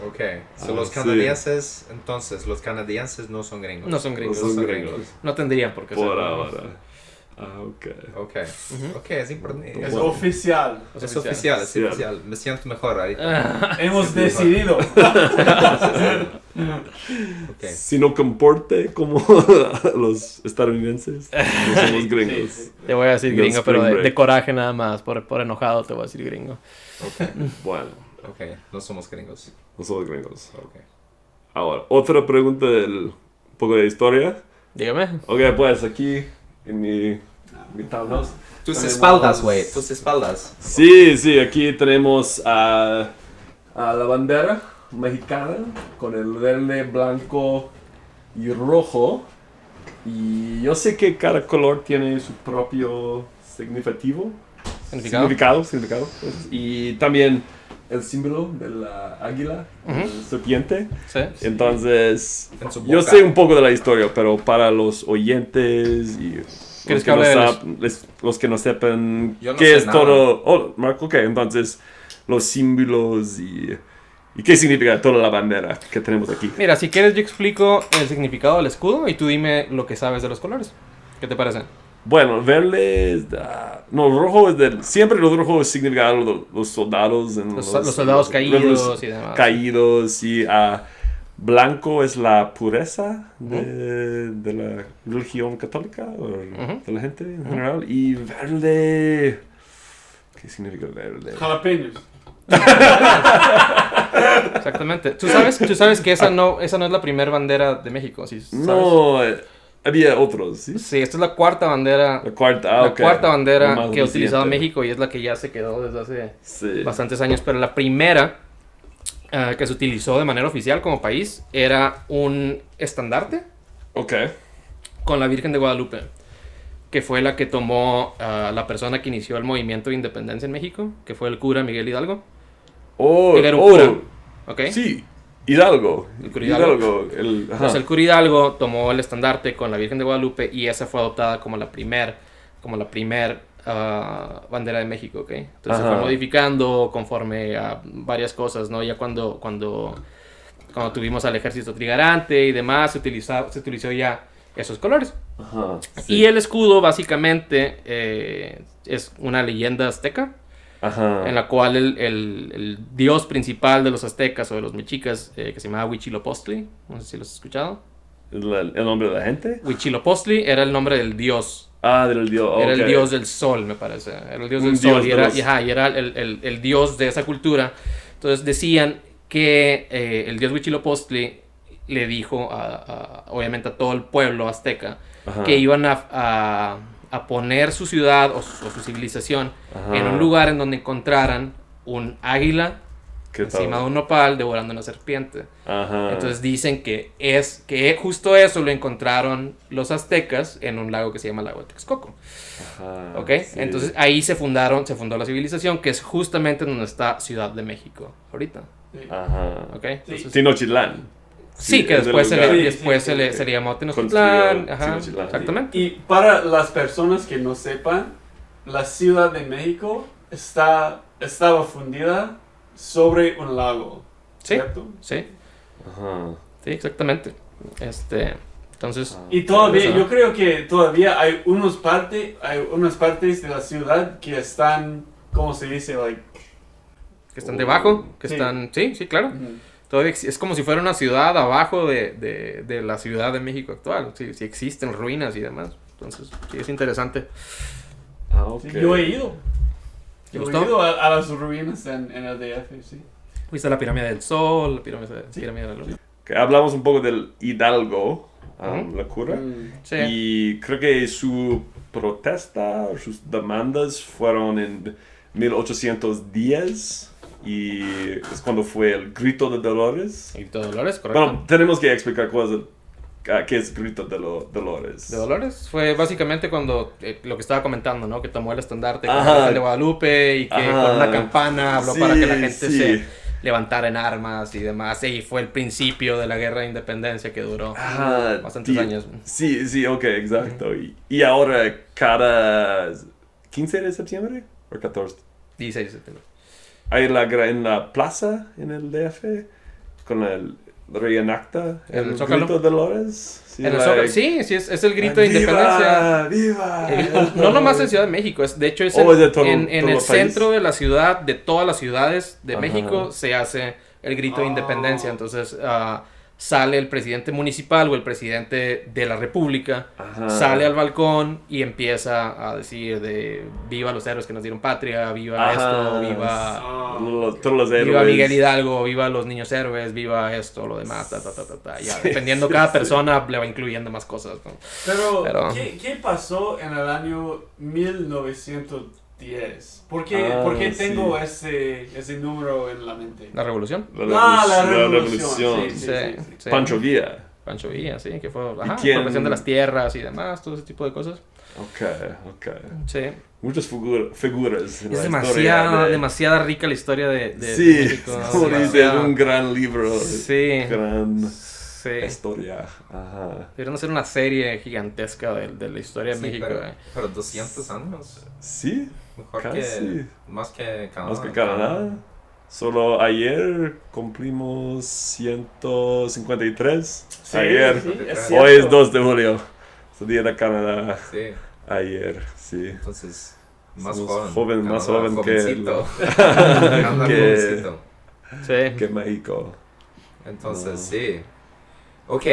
Ok. So, Ah, los sí. canadienses, entonces, los canadienses no son gringos. No son gringos. No son gringos. No tendrían por qué ser. Por ahora. Ah, ok. Ok. Ok, es importante. Es Bueno. oficial. Es oficial, es Sí. oficial. Me siento mejor ahorita. Hemos decidido. Ok. Si no comporte como los estadounidenses, no somos gringos. Sí. Te voy a decir Del gringo, pero spring de break. coraje nada más. Por enojado te voy a decir gringo. Ok. Bueno, Ok. No somos gringos. no somos gringos. Ok. Ahora, otra pregunta del un poco de historia. Dígame. Ok, pues aquí en mi townhouse. Tus tenemos- espaldas, güey. Tus espaldas. Sí, aquí tenemos a la bandera mexicana con el verde, blanco y rojo. Y yo sé que cada color tiene su propio significativo. ¿Significado? Significado. Pues. Y también el símbolo de la águila, Ujú. el serpiente. Sí. Entonces, En su yo boca. sé un poco de la historia, pero para los oyentes y ¿Quieres los que hable de los que no sepan Yo no qué sé es nada. todo... Oh, Marco, ok, entonces los símbolos y qué significa toda la bandera que tenemos aquí. Mira, si quieres yo explico el significado del escudo y tú dime lo que sabes de los colores. ¿Qué te parece? Bueno, verde es... no, rojo es del... Siempre los rojos significan los soldados. En Los soldados caídos y demás. Caídos y... blanco es la pureza de la religión católica o de la gente en general. Y verde... ¿Qué significa verde? Jalapeños. Exactamente. ¿Tú sabes que esa no es la primera bandera de México? ¿Sí sabes? No, había otros, ¿sí? Sí, esta es la cuarta bandera. La cuarta, La ok. cuarta La bandera más que ha utilizado reciente. México y es la que ya se quedó desde hace Sí. bastantes años. Pero la primera que se utilizó de manera oficial como país era un estandarte Ok. con la Virgen de Guadalupe, que fue la que tomó la persona que inició el movimiento de independencia en México, que fue el cura Miguel Hidalgo. Oh, Él era un cura, ¿ok? Sí, Hidalgo. El cura Hidalgo. ajá. Entonces el cura Hidalgo tomó el estandarte con la Virgen de Guadalupe y esa fue adoptada como la primer bandera de México, ¿ok? Entonces se Ajá. fue modificando conforme a varias cosas, ¿no? Ya cuando tuvimos al ejército trigarante y demás, se utilizó ya esos colores. Ajá, Y el escudo básicamente es una leyenda azteca, Ajá. en la cual el dios principal de los aztecas o de los mexicas, que se llamaba Huitzilopochtli, no sé si lo has escuchado. ¿El nombre de la gente? Huitzilopochtli era el nombre del dios. Del dios. Era el ok. dios del sol, me parece. Era el dios Un del dios sol de y era, los- y era el dios de esa cultura. Entonces decían que el dios Huitzilopochtli le dijo obviamente a todo el pueblo azteca Ajá. que iban a poner su ciudad o su civilización Ajá. en un lugar en donde encontraran un águila ¿Qué encima tal? de un nopal devorando una serpiente. Ajá. Entonces dicen que justo eso lo encontraron los aztecas en un lago que se llama Lago de Texcoco. Ajá, ¿Ok? sí. Entonces ahí se fundó la civilización, que es justamente donde está Ciudad de México ahorita. Ajá. ¿Ok? Sí. Entonces, Tenochtitlán. sí, que es el después, lugar se Sí, le llamó construyó Tenochtitlán. Ajá, Tenochtitlán, sí. exactamente. Y para las personas que no sepan, la Ciudad de México estaba fundida sobre un lago. Sí, ¿Cierto? sí, Ajá. sí, exactamente. Entonces, Y todavía, Eso. yo creo que todavía hay unas partes de la ciudad que están, ¿cómo se dice? Like, que están debajo, que Sí. están, sí, claro. Todavía es como si fuera una ciudad abajo de la Ciudad de México actual. Sí, sí existen ruinas y demás. Entonces, sí, es interesante. Ah, ok. Yo he ido. ¿Te Yo he gustó? ido a las ruinas en el DF, sí. Fuiste a la Pirámide del Sol, la Pirámide de la Luna. Que hablamos un poco del Hidalgo, Ujú. la cura. Sí. Y creo que su protesta o sus demandas fueron en 1810 y es cuando fue el Grito de Dolores. ¿Y de Dolores, correcto? Bueno, tenemos que explicar qué es Grito de Dolores. De Dolores fue básicamente cuando lo que estaba comentando, ¿no? Que tomó el estandarte con Ajá. la Virgen de Guadalupe y que Ajá. con una campana habló Sí, para que la gente sí. se levantara en armas y demás. Y fue el principio de la guerra de independencia que duró Ajá, bastantes años. Sí, ok, exacto. Y ahora cada 15 de septiembre o 14. 16 de septiembre. Hay en la plaza en el DF con el reenacta ¿El el Zócalo? Grito de Dolores. Sí, En el Zócalo, sí, es el grito de independencia. ¡Viva! No nomás en Ciudad de México, de hecho es Oh, es de todo- en todo el el centro país. de la ciudad, de todas las ciudades de Ajá. México, se hace el grito de Oh. independencia. Entonces sale el presidente municipal o el presidente de la república, Ajá. sale al balcón y empieza a decir de viva los héroes que nos dieron patria, viva Ajá. esto, viva... Todos los héroes. Viva Miguel Hidalgo, viva los niños héroes, viva esto, lo demás, Ya, Sí, dependiendo sí, cada sí. persona le va incluyendo más cosas, ¿no? Pero- ¿Qué pasó en el año 1910? ¿Por qué Sí. tengo ese número en la mente? La revolución. La revolución. revolución. Sí, Sí, sí. sí. Pancho Villa. Pancho Villa, sí, que fue quién? expropiación de las tierras y demás, todo ese tipo de cosas. Ok. Sí. Muchas figuras en Es la historia de- demasiada rica la historia de Sí, México. como dice, es demasiado. un gran libro. Sí. Gran Sí. historia. Ajá. Deberían hacer una serie gigantesca de la historia de Sí, México. pero 200 años. Sí, Mejor Casi. que... Más que Canadá. más que Canadá. Solo ayer cumplimos 153. Sí, Ayer. sí, es Hoy cierto. es 2 de julio. Es el día de Canadá. Sí, Ayer, sí. entonces... Más Somos joven. más Canadá, joven que jovencito. Canadá, que- jovencito. Sí. que México. Entonces, No. sí. Ok,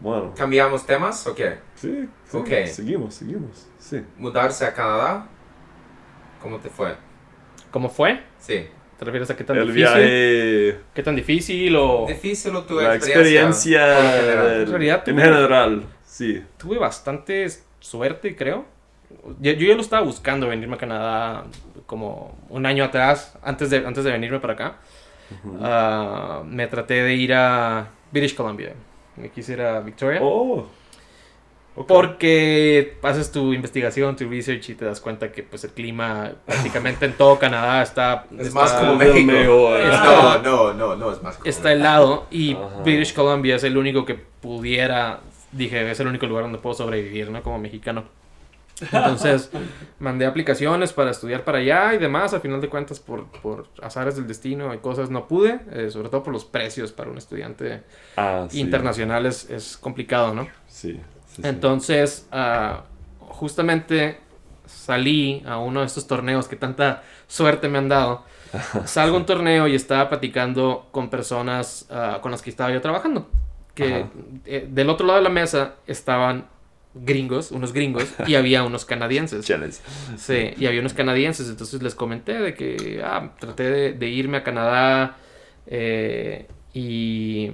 Bueno, ¿cambiamos temas? Ok. sí. Ok. Seguimos. Sí. Mudarse a Canadá. ¿Cómo te fue? ¿Cómo fue? Sí. ¿Te refieres a qué tan El difícil? viaje, ¿Qué tan difícil o...? ¿Difícil o tu la experiencia? experiencia En realidad, en tuve- general, sí. Tuve bastante suerte, creo. Yo ya lo estaba buscando venirme a Canadá como un año atrás, antes de venirme para acá. Me traté de ir a British Columbia. Me quise ir a Victoria. Oh. Ok. Porque haces tu investigación, tu research y te das cuenta que pues el clima prácticamente en todo Canadá está Más como del México. mejor. Está- No, es más como está helado y Ajá. British Columbia es el único que pudiera, dije, es el único lugar donde puedo sobrevivir, ¿no? Como mexicano. Entonces, mandé aplicaciones para estudiar para allá y demás. Al final de cuentas, por azares del destino y cosas, no pude. Sobre todo por los precios para un estudiante Sí. internacional es complicado, ¿no? Sí. Entonces, justamente salí a uno de estos torneos que tanta suerte me han dado. Salgo a un torneo y estaba platicando con personas con las que estaba yo trabajando. Que Ajá. del otro lado de la mesa estaban unos gringos, y había unos canadienses. Cheles. Sí, y había unos canadienses, entonces les comenté de que traté de irme a Canadá y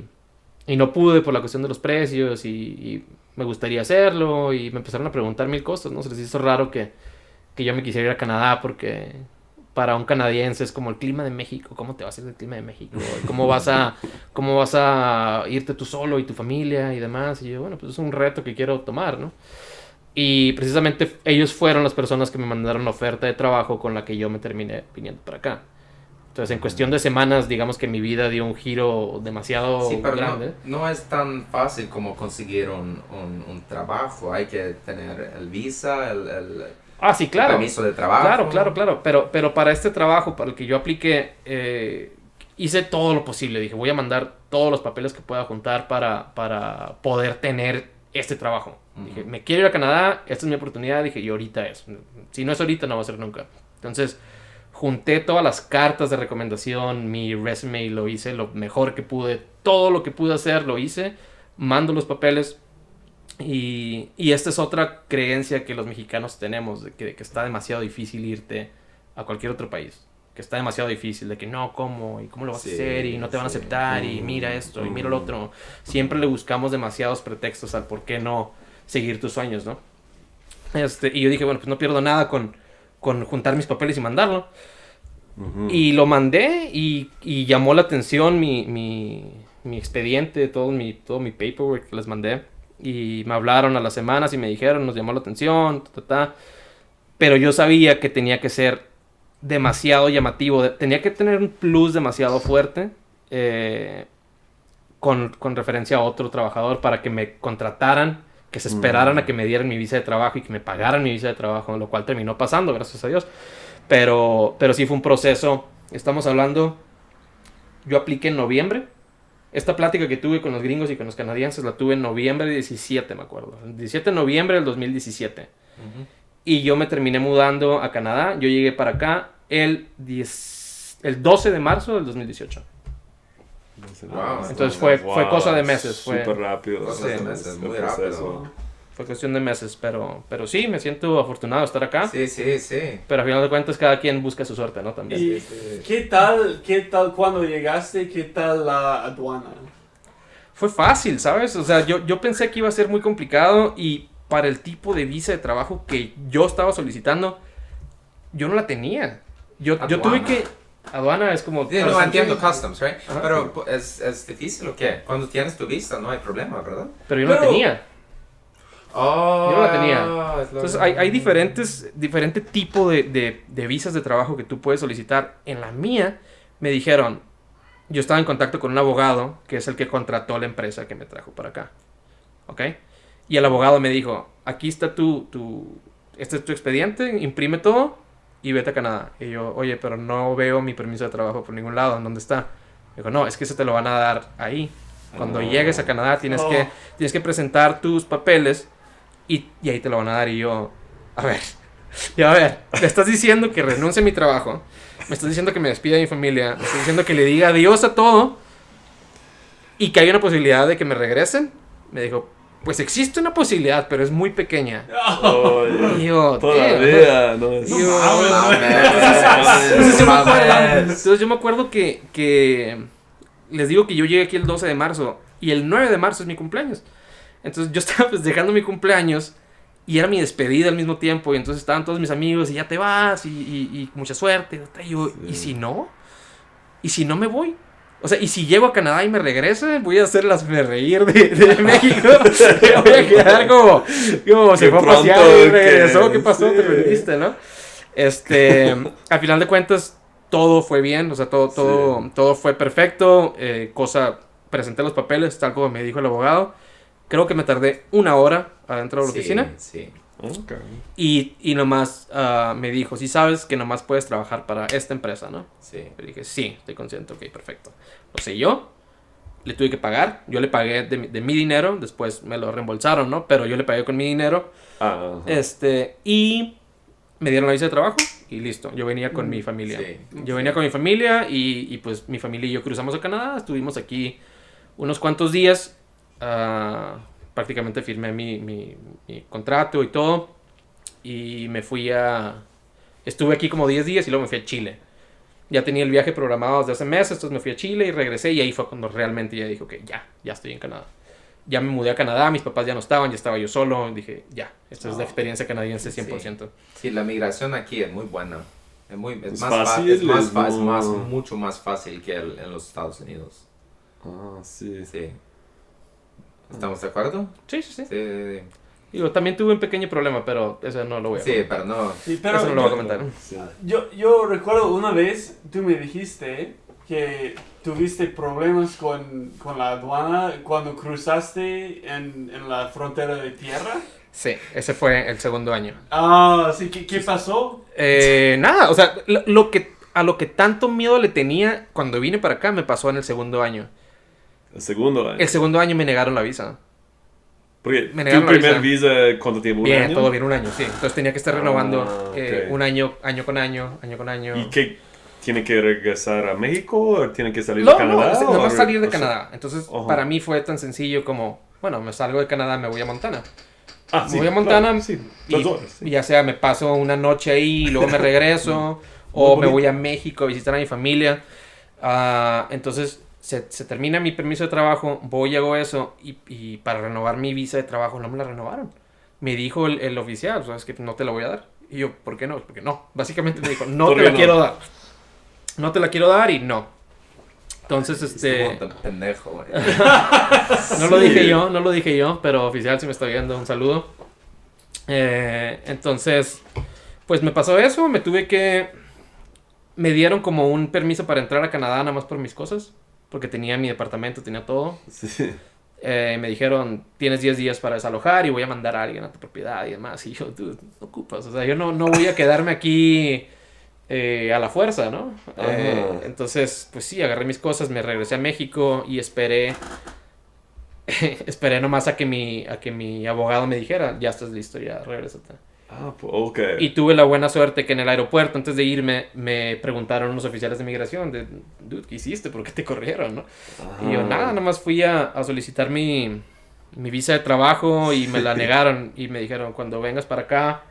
no pude por la cuestión de los precios y me gustaría hacerlo y me empezaron a preguntar mil cosas, ¿no? Se les hizo raro que yo me quisiera ir a Canadá porque para un canadiense es como el clima de México, ¿cómo te vas a ir del clima de México? ¿Cómo vas a irte tú solo y tu familia y demás? Y yo, bueno, pues es un reto que quiero tomar, ¿no? Y precisamente ellos fueron las personas que me mandaron la oferta de trabajo con la que yo me terminé viniendo para acá. Entonces, en cuestión de semanas, digamos que mi vida dio un giro demasiado Sí, pero grande. no es tan fácil como conseguir un trabajo. Hay que tener el visa, el Sí, claro. permiso de trabajo. Claro. Pero para este trabajo, para el que yo apliqué, hice todo lo posible. Dije, voy a mandar todos los papeles que pueda juntar para poder tener este trabajo. Dije, me quiero ir a Canadá, esta es mi oportunidad. Dije, y ahorita es. Si no es ahorita, no va a ser nunca. Entonces, junté todas las cartas de recomendación, mi resume lo hice lo mejor que pude. Todo lo que pude hacer lo hice. Mando los papeles. Y esta es otra creencia que los mexicanos tenemos, de que está demasiado difícil irte a cualquier otro país. Que está demasiado difícil, de que no, ¿cómo? ¿Y cómo lo vas a Sí, hacer? Y no te van a sí. aceptar, y mira esto, y mira lo otro. Siempre le buscamos demasiados pretextos al por qué no seguir tus sueños, ¿no? Y yo dije, bueno, pues no pierdo nada con juntar mis papeles y mandarlo. Y lo mandé y llamó la atención mi expediente, todo mi paperwork que les mandé. Y me hablaron a las semanas y me dijeron, nos llamó la atención, pero yo sabía que tenía que ser demasiado llamativo, tenía que tener un plus demasiado fuerte con referencia a otro trabajador para que me contrataran, que se esperaran a que me dieran mi visa de trabajo y que me pagaran mi visa de trabajo, lo cual terminó pasando, gracias a Dios. Pero sí fue un proceso. Estamos hablando, yo apliqué en noviembre. Esta plática que tuve con los gringos y con los canadienses la tuve en noviembre 17, me acuerdo. El 17 de noviembre del 2017. Y yo me terminé mudando a Canadá. Yo llegué para acá el 12 de marzo del 2018. Wow. Entonces fue cosa de meses. Fue Súper rápido. Cosas de meses, muy rápido. Fue cuestión de meses, pero sí, me siento afortunado de estar acá. Sí. Pero a final de cuentas cada quien busca su suerte, ¿no? También. ¿Y qué tal cuando llegaste? ¿Qué tal la aduana? Fue fácil, ¿sabes? O sea, yo pensé que iba a ser muy complicado y para el tipo de visa de trabajo que yo estaba solicitando, yo no la tenía. Yo tuve que... Aduana es como... Sí, no entiendo customs, right? Ajá. Pero ¿es difícil o qué? Cuando tienes tu visa no hay problema, ¿verdad? Pero yo no la tenía. Oh, Yo no la tenía. Entonces hay diferente tipo de visas de trabajo que tú puedes solicitar. En la mía me dijeron, yo estaba en contacto con un abogado que es el que contrató la empresa que me trajo para acá. ¿Ok? Y el abogado me dijo, aquí está este es tu expediente, imprime todo y vete a Canadá. Y yo, oye, pero no veo mi permiso de trabajo por ningún lado. ¿En dónde está? Me dijo, no, es que se te lo van a dar ahí. Cuando llegues a Canadá tienes que presentar tus papeles y ahí te lo van a dar. Y yo, a ver, me estás diciendo que renuncie a mi trabajo, me estás diciendo que me despida de mi familia, me estás diciendo que le diga adiós a todo y que hay una posibilidad de que me regresen. Me dijo, pues existe una posibilidad, pero es muy pequeña. Y yo, todavía no es. Entonces yo me acuerdo que les digo que yo llegué aquí el 12 de marzo y el 9 de marzo es mi cumpleaños. Entonces yo estaba festejando mi cumpleaños y era mi despedida al mismo tiempo. Y entonces estaban todos mis amigos y ya te vas y mucha suerte. Y yo, ¿y si no? ¿Y si no me voy? O sea, y si llego a Canadá y me regreso, voy a hacerlas reír de México. Voy a quedar como se fue a pasear y regresó. ¿Qué pasó? Sí. Te perdiste, ¿no? Al final de cuentas, todo fue bien. O sea, todo fue perfecto. Presenté los papeles, tal como me dijo el abogado. Creo que me tardé 1 hora adentro de la oficina. Sí. Okay. Y nomás me dijo, sí sabes que nomás puedes trabajar para esta empresa, ¿no? Sí. Le dije, sí, estoy consciente, ok, perfecto. Lo sé yo, le tuve que pagar, yo le pagué de mi dinero, después me lo reembolsaron, ¿no? Pero yo le pagué con mi dinero. Y me dieron la visa de trabajo y listo, yo venía con mi familia. Sí. Yo venía con mi familia y pues mi familia y yo cruzamos a Canadá, estuvimos aquí unos cuantos días. Prácticamente firmé mi contrato y todo. Y me fui estuve aquí como 10 días y luego me fui a Chile. Ya tenía el viaje programado desde hace meses, entonces me fui a Chile y regresé. Y ahí fue cuando realmente ya dije, ok, ya estoy en Canadá. Ya me mudé a Canadá, mis papás ya no estaban, ya estaba yo solo. Dije, esta es la experiencia canadiense 100%. Sí, la migración aquí es muy buena. Es más fácil, mucho más fácil que en los Estados Unidos. Sí. ¿Estamos de acuerdo? Sí. Sí. Digo, también tuve un pequeño problema, pero eso no lo voy a comentar. Sí, pero no. Sí, pero eso no lo voy a comentar. Sí. Yo recuerdo una vez, tú me dijiste que tuviste problemas con la aduana cuando cruzaste en la frontera de tierra. Sí, ese fue el segundo año. Sí, ¿qué pasó? Nada, o sea, a lo que tanto miedo le tenía cuando vine para acá me pasó en el segundo año. El segundo año. El segundo año me negaron la visa. Porque me tu negaron la primer visa, ¿cuánto tiempo? Bien, ¿Un año? todo bien, 1 año, sí. Entonces tenía que estar renovando okay. un año con año. ¿Y qué? ¿Tiene que regresar a México o tiene que salir de Canadá? No, nomás salir de Canadá. Entonces, para mí fue tan sencillo como, bueno, me salgo de Canadá, me voy a Montana. Me voy a Montana claro, sí. y ya sea me paso una noche ahí y luego me regreso o Muy me bonito. voy a México a visitar a mi familia. Entonces se termina mi permiso de trabajo, voy y hago eso y para renovar mi visa de trabajo no me la renovaron. Me dijo el oficial, sabes que no te la voy a dar. Y yo, ¿por qué no? Porque no. Básicamente me dijo, no ¿Por te qué la no? quiero dar. No te la quiero dar y no. Entonces, Estuvo tan pendejo, güey. no lo dije yo, pero oficial si me está viendo, un saludo. Entonces, pues me pasó eso, me dieron como un permiso para entrar a Canadá nada más por mis cosas, porque tenía mi departamento, tenía todo. Sí. Me dijeron, tienes 10 días para desalojar y voy a mandar a alguien a tu propiedad y demás. Y yo, dude, no ocupas, o sea, yo no voy a quedarme aquí a la fuerza, ¿no? Ajá. Entonces, pues sí, agarré mis cosas, me regresé a México y esperé nomás a que mi abogado me dijera, ya estás listo, ya regrésate. Pues, ok. Y tuve la buena suerte que en el aeropuerto, antes de irme, me preguntaron unos oficiales de migración, dude, ¿qué hiciste? ¿Por qué te corrieron, no? Y yo, nada, nomás fui a solicitar mi visa de trabajo y me la negaron y me dijeron, cuando vengas para acá,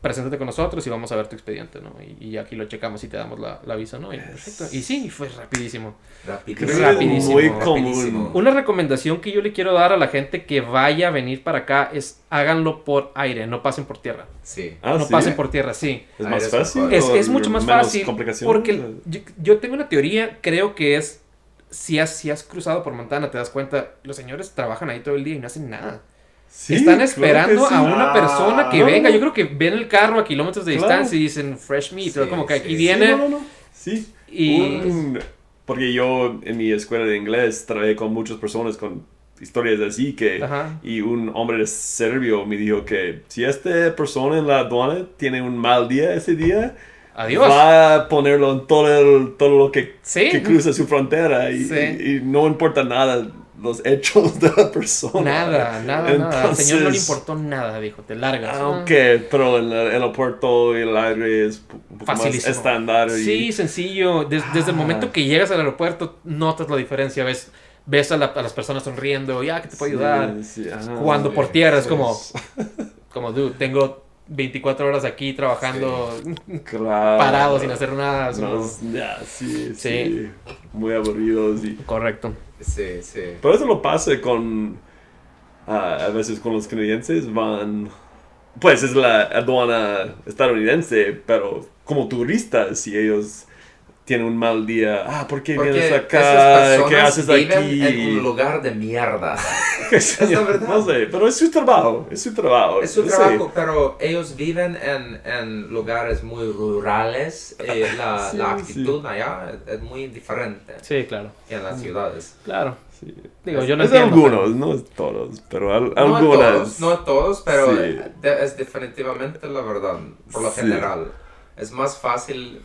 preséntate con nosotros y vamos a ver tu expediente, ¿no? Y aquí lo checamos y te damos la visa, ¿no? Y perfecto. Y sí, fue rapidísimo. Rapidísimo. Muy Rapidísimo. común. Una recomendación que yo le quiero dar a la gente que vaya a venir para acá es háganlo por aire, no pasen por tierra. Sí. Ah, No ¿sí? pasen por tierra, sí. ¿Es Ah, más eres fácil? mejor. ¿O Es mucho más menos fácil complicaciones? porque yo tengo una teoría, creo que es, si has cruzado por Montana, te das cuenta, los señores trabajan ahí todo el día y no hacen nada. Sí, Están claro esperando que sí. a una persona que no, venga. no. Yo creo que ven el carro a kilómetros de Claro. distancia y dicen fresh meat. Sí, como que aquí sí, viene. Sí, no. Sí. Y Porque yo en mi escuela de inglés trabajé con muchas personas con historias así que... Ajá. Y un hombre de serbio me dijo que si esta persona en la aduana tiene un mal día ese día... Adiós. Va a ponerlo en todo lo que, Sí. que cruza su frontera y, Sí. y no importa nada los hechos de la persona. Nada. Al señor no le importó nada, dijo. Te largas. Aunque, pero en el aeropuerto y el aire es un poco más Facilísimo. estándar. Sí, sencillo. Desde el momento que llegas al aeropuerto, notas la diferencia. Ves a las personas sonriendo. Ya, que te puedo ayudar. Cuando por tierra es como, dude, tengo 24 horas aquí trabajando Claro. parado sin hacer nada. No, ya, sí. Sí. Muy aburridos. Correcto. Sí. Pero eso lo pasa con... a veces con los canadienses van... Pues es la aduana estadounidense, pero como turistas, y ellos tienen un mal día. ¿Por qué Porque vienes esas acá? ¿Qué personas haces viven aquí? en un lugar de mierda. Es la verdad. No sé, pero es su trabajo. Es su Sí. trabajo, pero ellos viven en lugares muy rurales. La actitud allá es muy diferente Sí, claro. que en las ciudades. Claro. Sí. Digo, yo no es entiendo. algunos, no es todos, pero No algunas. a todos, pero Sí. es definitivamente la verdad, por lo Sí. general. Es más fácil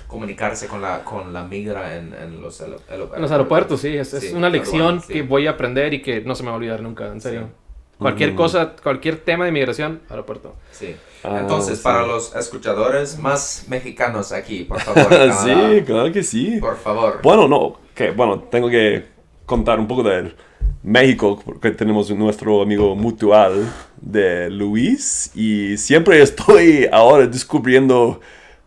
comunicarse con la migra en los aeropuertos. En los aeropuertos, sí. Es Sí, una lección aduanas, sí. que voy a aprender y que no se me va a olvidar nunca, en serio. Sí. Cualquier cosa, cualquier tema de migración, aeropuerto. Sí. Ah, Entonces, sí. para los escuchadores más mexicanos aquí, por favor. Canadá, Sí, claro que sí. por favor. Bueno, tengo que contar un poco de México, porque tenemos nuestro amigo mutual de Luis, y siempre estoy ahora descubriendo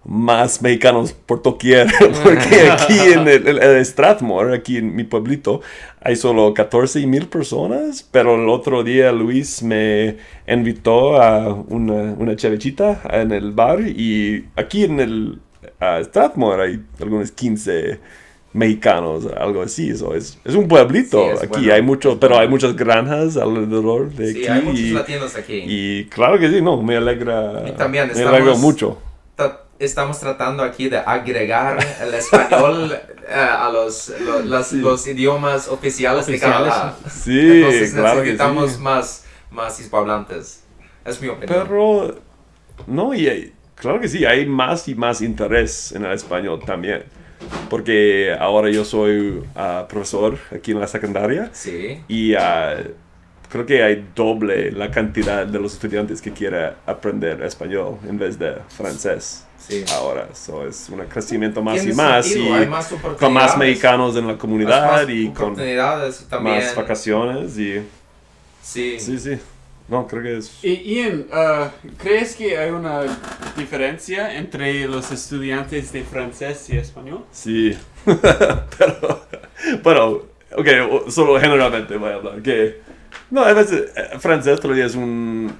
más mexicanos por doquier, porque aquí en el Strathmore, aquí en mi pueblito, hay solo 14,000 personas, pero el otro día Luis me invitó a una chavechita en el bar, y aquí en el Strathmore hay algunos 15 mexicanos, algo así. Es un pueblito. Sí, es aquí bueno. hay mucho, pero hay muchas granjas alrededor de Sí, aquí. hay muchos latinos aquí. Y claro que sí, no, me alegra. Y también me alegra mucho. Estamos tratando aquí de agregar el español a los idiomas oficiales de Canadá. Sí, Entonces claro que necesitamos sí. más hispanohablantes. Es mi opinión. Pero, no, claro que sí, hay más y más interés en el español también. Porque ahora yo soy profesor aquí en la secundaria. Sí. Y creo que hay doble la cantidad de los estudiantes que quieren aprender español en vez de francés. Sí. Ahora, es un crecimiento más y Tiene más, sentido, y hay más con más oportunidades. mexicanos en la comunidad Más y con oportunidades también. más vacaciones y Sí. sí. No, creo que es... Ian, ¿crees que hay una diferencia entre los estudiantes de francés y español? Sí, pero, ok, solo generalmente voy a hablar, que, no, a veces francés todavía es una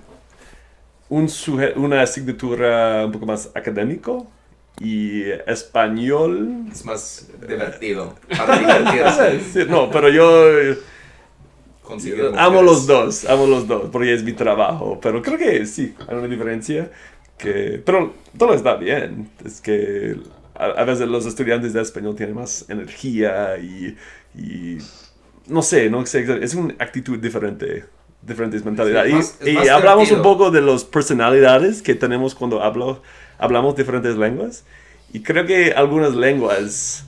asignatura un poco más académico, y español... Es más divertido. Para divertirse. Sí, no, pero yo Conseguir amo mujeres. los dos, porque es mi trabajo, pero creo que sí, hay una diferencia, pero todo está bien, es que a veces los estudiantes de español tienen más energía y no sé, es una actitud diferentes mentalidades. es más Y hablamos un divertido. poco de las personalidades que tenemos cuando hablamos diferentes lenguas, y creo que algunas lenguas...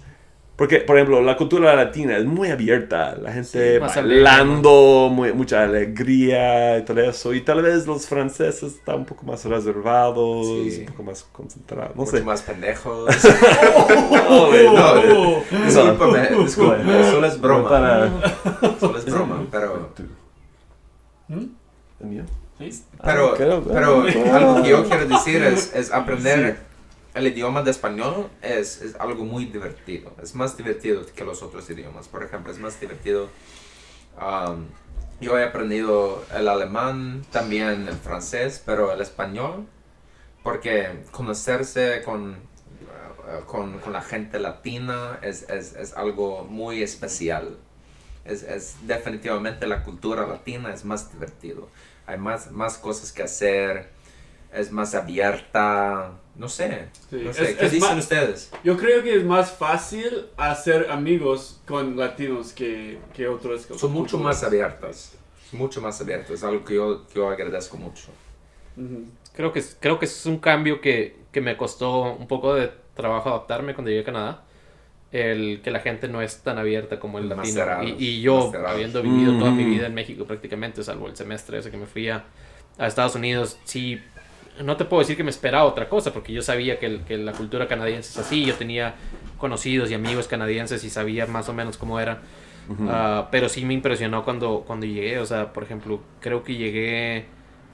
Porque, por ejemplo, la cultura latina es muy abierta, la gente Sí, más bailando, mucha alegría y todo eso. Y tal vez los franceses están un poco más reservados, Sí. un poco más concentrados, no Mucho sé. más pendejos. Oh. Disculpe, solo es broma. Solo es ¿Es broma, pero... ¿El mío? Pero, Creo- algo que yo quiero decir es aprender el idioma de español es algo muy divertido. Es más divertido que los otros idiomas. Por ejemplo, es más divertido. Yo he aprendido el alemán, también el francés, pero el español, porque conocerse con la gente latina es algo muy especial. Es definitivamente la cultura latina es más divertido. Hay más cosas que hacer, es más abierta, no sé. Sí, No sé. es- ¿Qué es dicen más- ustedes? Yo creo que es más fácil hacer amigos con latinos que otros. Son mucho culturas. más abiertas. Mucho más abiertas. Es algo que yo agradezco mucho. Ujú. Creo que es un cambio que me costó un poco de trabajo adaptarme cuando llegué a Canadá. El que la gente no es tan abierta como el Más latino. cerrados, Y yo, más cerrados. habiendo vivido toda mi Mm. vida en México prácticamente, salvo el semestre ese que me fui a Estados Unidos, sí, no te puedo decir que me esperaba otra cosa, porque yo sabía que la cultura canadiense es así. Yo tenía conocidos y amigos canadienses y sabía más o menos cómo era. Pero sí me impresionó cuando llegué. O sea, por ejemplo, creo que llegué,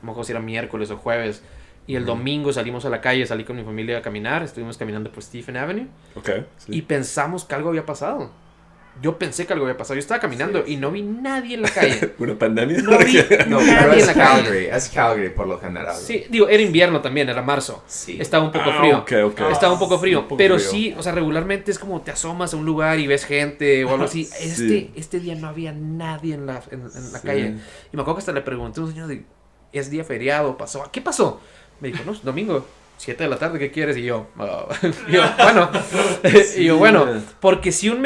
no me acuerdo si era miércoles o jueves, y el domingo salimos a la calle, salí con mi familia a caminar, estuvimos caminando por Stephen Avenue Ok, sí. y pensamos que algo había pasado. Yo pensé que algo había pasado. Yo estaba caminando y no vi nadie en la calle. ¿Una pandemia? No vi No, pero nadie en es la calle. Calgary. Es Calgary por lo general. Sí, digo, era invierno también, era marzo. Sí. Estaba un poco Ah, frío. ok. Estaba un poco frío. Un poco pero frío. sí, o sea, regularmente es como te asomas a un lugar y ves gente o algo así. Sí. Este día no había nadie en la Sí. calle. Y me acuerdo que hasta le pregunté a un señor, ¿es día feriado? ¿Pasó? ¿Qué pasó? Me dijo, no, es domingo, 7 de la tarde, ¿qué quieres? Y yo, bueno, porque si los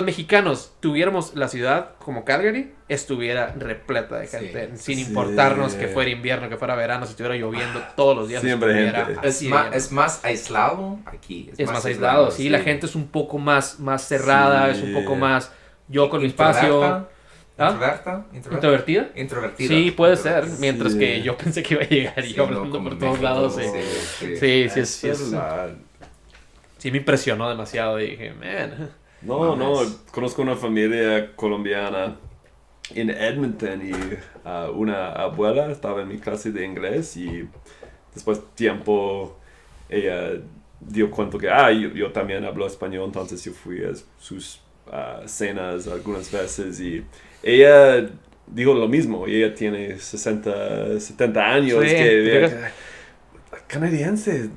mexicanos tuviéramos la ciudad como Calgary, estuviera repleta de gente, sin Sí. importarnos que fuera invierno, que fuera verano, si estuviera lloviendo todos los días. Siempre estuviera gente. así de lleno. Es más aislado aquí. Es más aislado, sí, la gente es un poco más cerrada, Sí. es un poco más yo con mi espacio. ¿Introvertida? Introvertida. Sí, puede ser, mientras Sí. que yo pensé que iba a llegar y Sí, yo no, hablando como por todos México, lados. Sí, sí. sí me impresionó demasiado y dije, man. No, conozco una familia colombiana en Edmonton y una abuela estaba en mi clase de inglés y después de tiempo ella dio cuenta que yo también hablo español, entonces yo fui a sus cenas algunas veces y ella dijo lo mismo, y ella tiene 70 años, Sí, canadienses,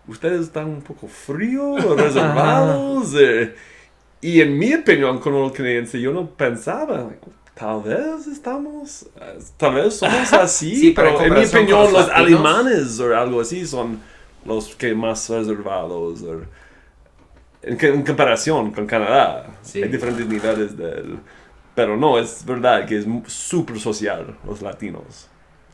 ustedes están un poco fríos, reservados, y en mi opinión como los canadienses yo no pensaba, tal vez somos así, Sí, pero pero en en mi comparación con opinión los los latinos- alemanes o algo así son los que más reservados, en comparación con Canadá, Sí. hay diferentes niveles pero no, es verdad que es súper social los latinos.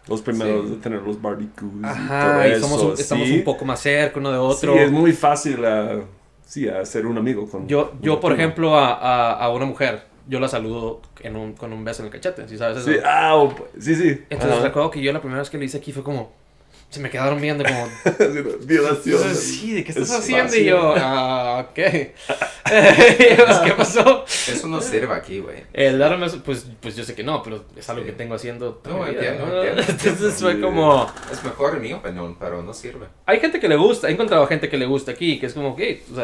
Los primeros Sí. de tener los barbecues y todo Ajá, y eso, estamos sí. un poco más cerca uno de otro. Sí, es muy fácil hacer un amigo con Yo un por latino. ejemplo, a una mujer, yo la saludo con un beso en el cachete, ¿sí sabes eso? Sí, sí. Entonces Ajá. recuerdo que yo la primera vez que lo hice aquí fue como, Se me quedaron viendo como... Violación. Sí, ¿de qué estás Espacio. haciendo? Y yo, ok. ¿Qué pasó? Eso no sirve aquí, güey. El darme eso, pues yo sé que no, pero es algo Sí. que tengo haciendo toda No, mi vida, entiendo, ¿no? entiendo. Entonces fue Sí. como... Es mejor en mi opinión, pero no sirve. Hay gente que le gusta, he encontrado gente que le gusta aquí, que es como, ok, o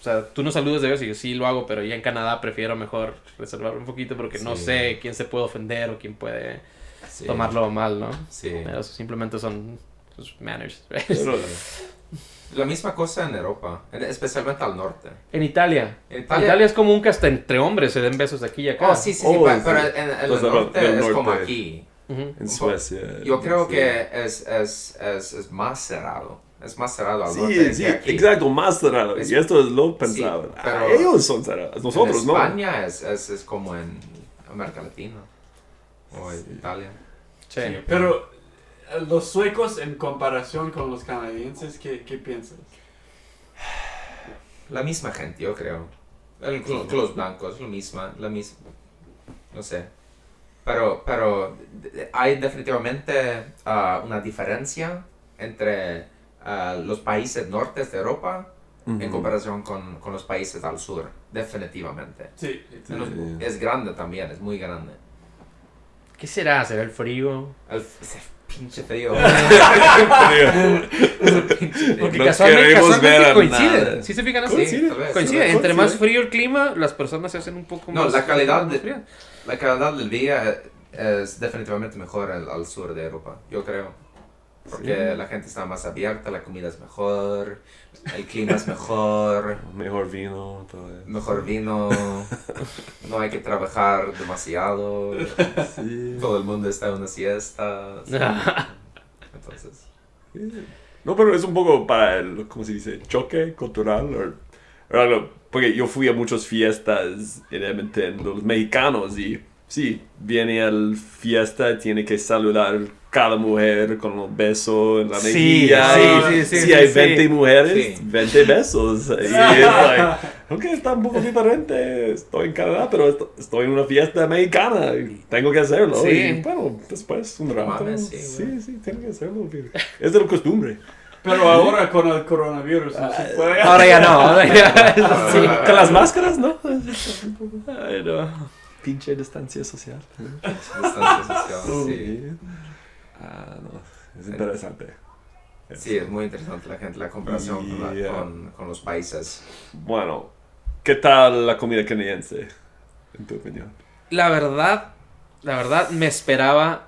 sea, tú no saludas de beso y yo sí lo hago, pero ya en Canadá prefiero mejor reservar un poquito porque no Sí. sé quién se puede ofender o quién puede Sí. tomarlo mal, ¿no? Sí. Pero eso simplemente son pues, manners. Pero- La misma cosa en Europa, especialmente al norte. En Italia. En Italia es común que hasta entre hombres se den besos de aquí y acá. Oh, sí, Oh, pero sí. en el Entonces, norte del es como norte. aquí. Ujú. En Suecia. Yo creo sí. que es más cerrado. Es más cerrado al norte Sí, sí, que aquí. exacto, más cerrado. Es- y esto es lo pensaba. Sí, pero- Ellos son cerrados, nosotros en no. España es como en América Latina. O en Italia. Sí. Sí, pero los suecos en comparación con los canadienses, ¿qué piensas? La misma gente, yo creo. Con los blancos, la misma. No sé. Pero hay definitivamente una diferencia entre los países nortes de Europa en Ujú. comparación con los países al sur. Definitivamente. Sí. Sí. Es grande también, es muy grande. ¿Qué será? ¿Será el frío? Ese pinche frío. Porque No casualmente, queremos ver a coincide. nada. ¿Sí se fijan así? Sí, tal vez. Coincide. Entre más frío el clima, las personas se hacen un poco No, más... la calidad más de- frías. La calidad del día es definitivamente mejor al sur de Europa, yo creo. Porque la gente está más abierta, la comida es mejor, el clima es mejor, Mejor vino, todo eso. mejor vino, no hay que trabajar demasiado, Sí. todo el mundo está en una siesta. sí. Entonces, No, pero es un poco para el, ¿cómo se dice? Choque cultural. O algo. Porque yo fui a muchas fiestas en Edmonton, los mexicanos, y sí, viene a la fiesta, tiene que saludar cada mujer con un beso en la Sí, mejilla. sí, y sí, si sí, hay sí. 20 mujeres, Sí. 20 besos. Y es like, ok, está un poco diferente. Estoy en Canadá, pero estoy en una fiesta mexicana y tengo que hacerlo. Sí. Y bueno, después un rato. Mames, sí, sí, sí, tengo que hacerlo. Es de la costumbre. Pero ahora con el coronavirus no se puede. Ahora ya no, ahora ya... sí. Con las máscaras, ¿no? Ay, no. Pinche distancia social. distancia social, sí. Ah, no. Es interesante. Sí, es muy interesante la comparación Yeah. con los países. Bueno, ¿qué tal la comida canadiense? En tu opinión. La verdad, me esperaba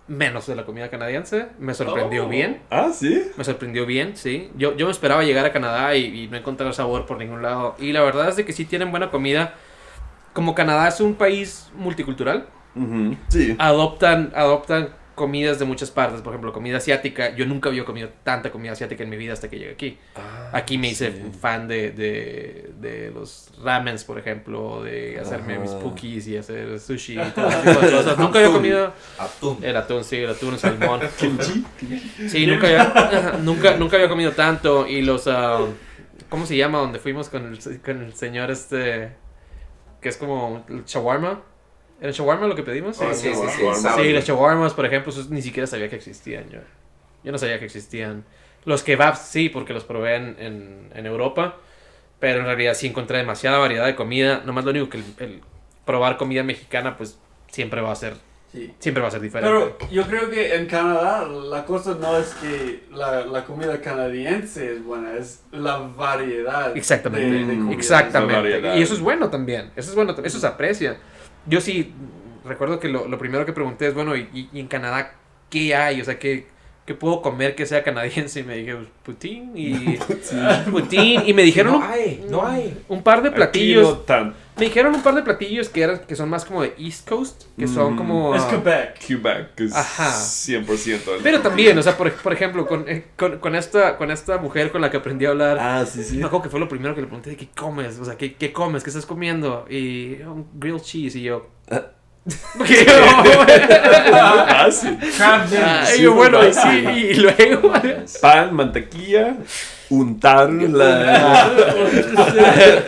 menos de la comida canadiense. Me sorprendió Oh. bien. Ah, sí. Me sorprendió bien, sí. Yo me esperaba llegar a Canadá y no encontrar sabor por ningún lado. Y la verdad es de que sí tienen buena comida. Como Canadá es un país multicultural, Ujú, sí. adoptan comidas de muchas partes. Por ejemplo, comida asiática. Yo nunca había comido tanta comida asiática en mi vida hasta que llegué aquí. Aquí me hice sí. fan de los ramens, por ejemplo, de hacerme Ajá. mis pukis y hacer sushi y todo ese tipo de cosas. Nunca había comido Atún. el atún, sí, el atún, el salmón. Kimchi. Sí, nunca había comido tanto. Y los, ¿cómo se llama? Donde fuimos con el señor que es como el shawarma. ¿Era el shawarma lo que pedimos? Oh, sí, sí, sí. shawarma. sabe. Sí, los shawarmas, por ejemplo, esos ni siquiera sabía que existían yo. Yo no sabía que existían. Los kebabs sí, porque los probé en Europa, pero en realidad sí encontré demasiada variedad de comida. Nomás lo único que el probar comida mexicana, pues siempre va a ser Sí. diferente. Pero yo creo que en Canadá la cosa no es que la comida canadiense es buena, es la variedad. Exactamente, de comida. exactamente. Esa variedad. Y eso es bueno también, eso se aprecia. Yo sí recuerdo que lo primero que pregunté es, bueno, ¿y en Canadá qué hay? O sea, ¿qué puedo comer que sea canadiense? Y me dije, pues, poutine y... poutine, y me dijeron No hay. un par de Aquí platillos. no tan. Me dijeron un par de platillos que son más como de East Coast, que son como... Es Quebec. Quebec, que es Ajá. 100%. Pero también, o sea, por ejemplo, con esta mujer con la que aprendí a hablar... Ah, sí, sí. Me acuerdo que fue lo primero que le pregunté, ¿qué comes? O sea, ¿qué comes? ¿Qué estás comiendo? Y un grilled cheese. Y yo, Porque Fácil. y bueno, y sí, y luego... Pan, mantequilla, untar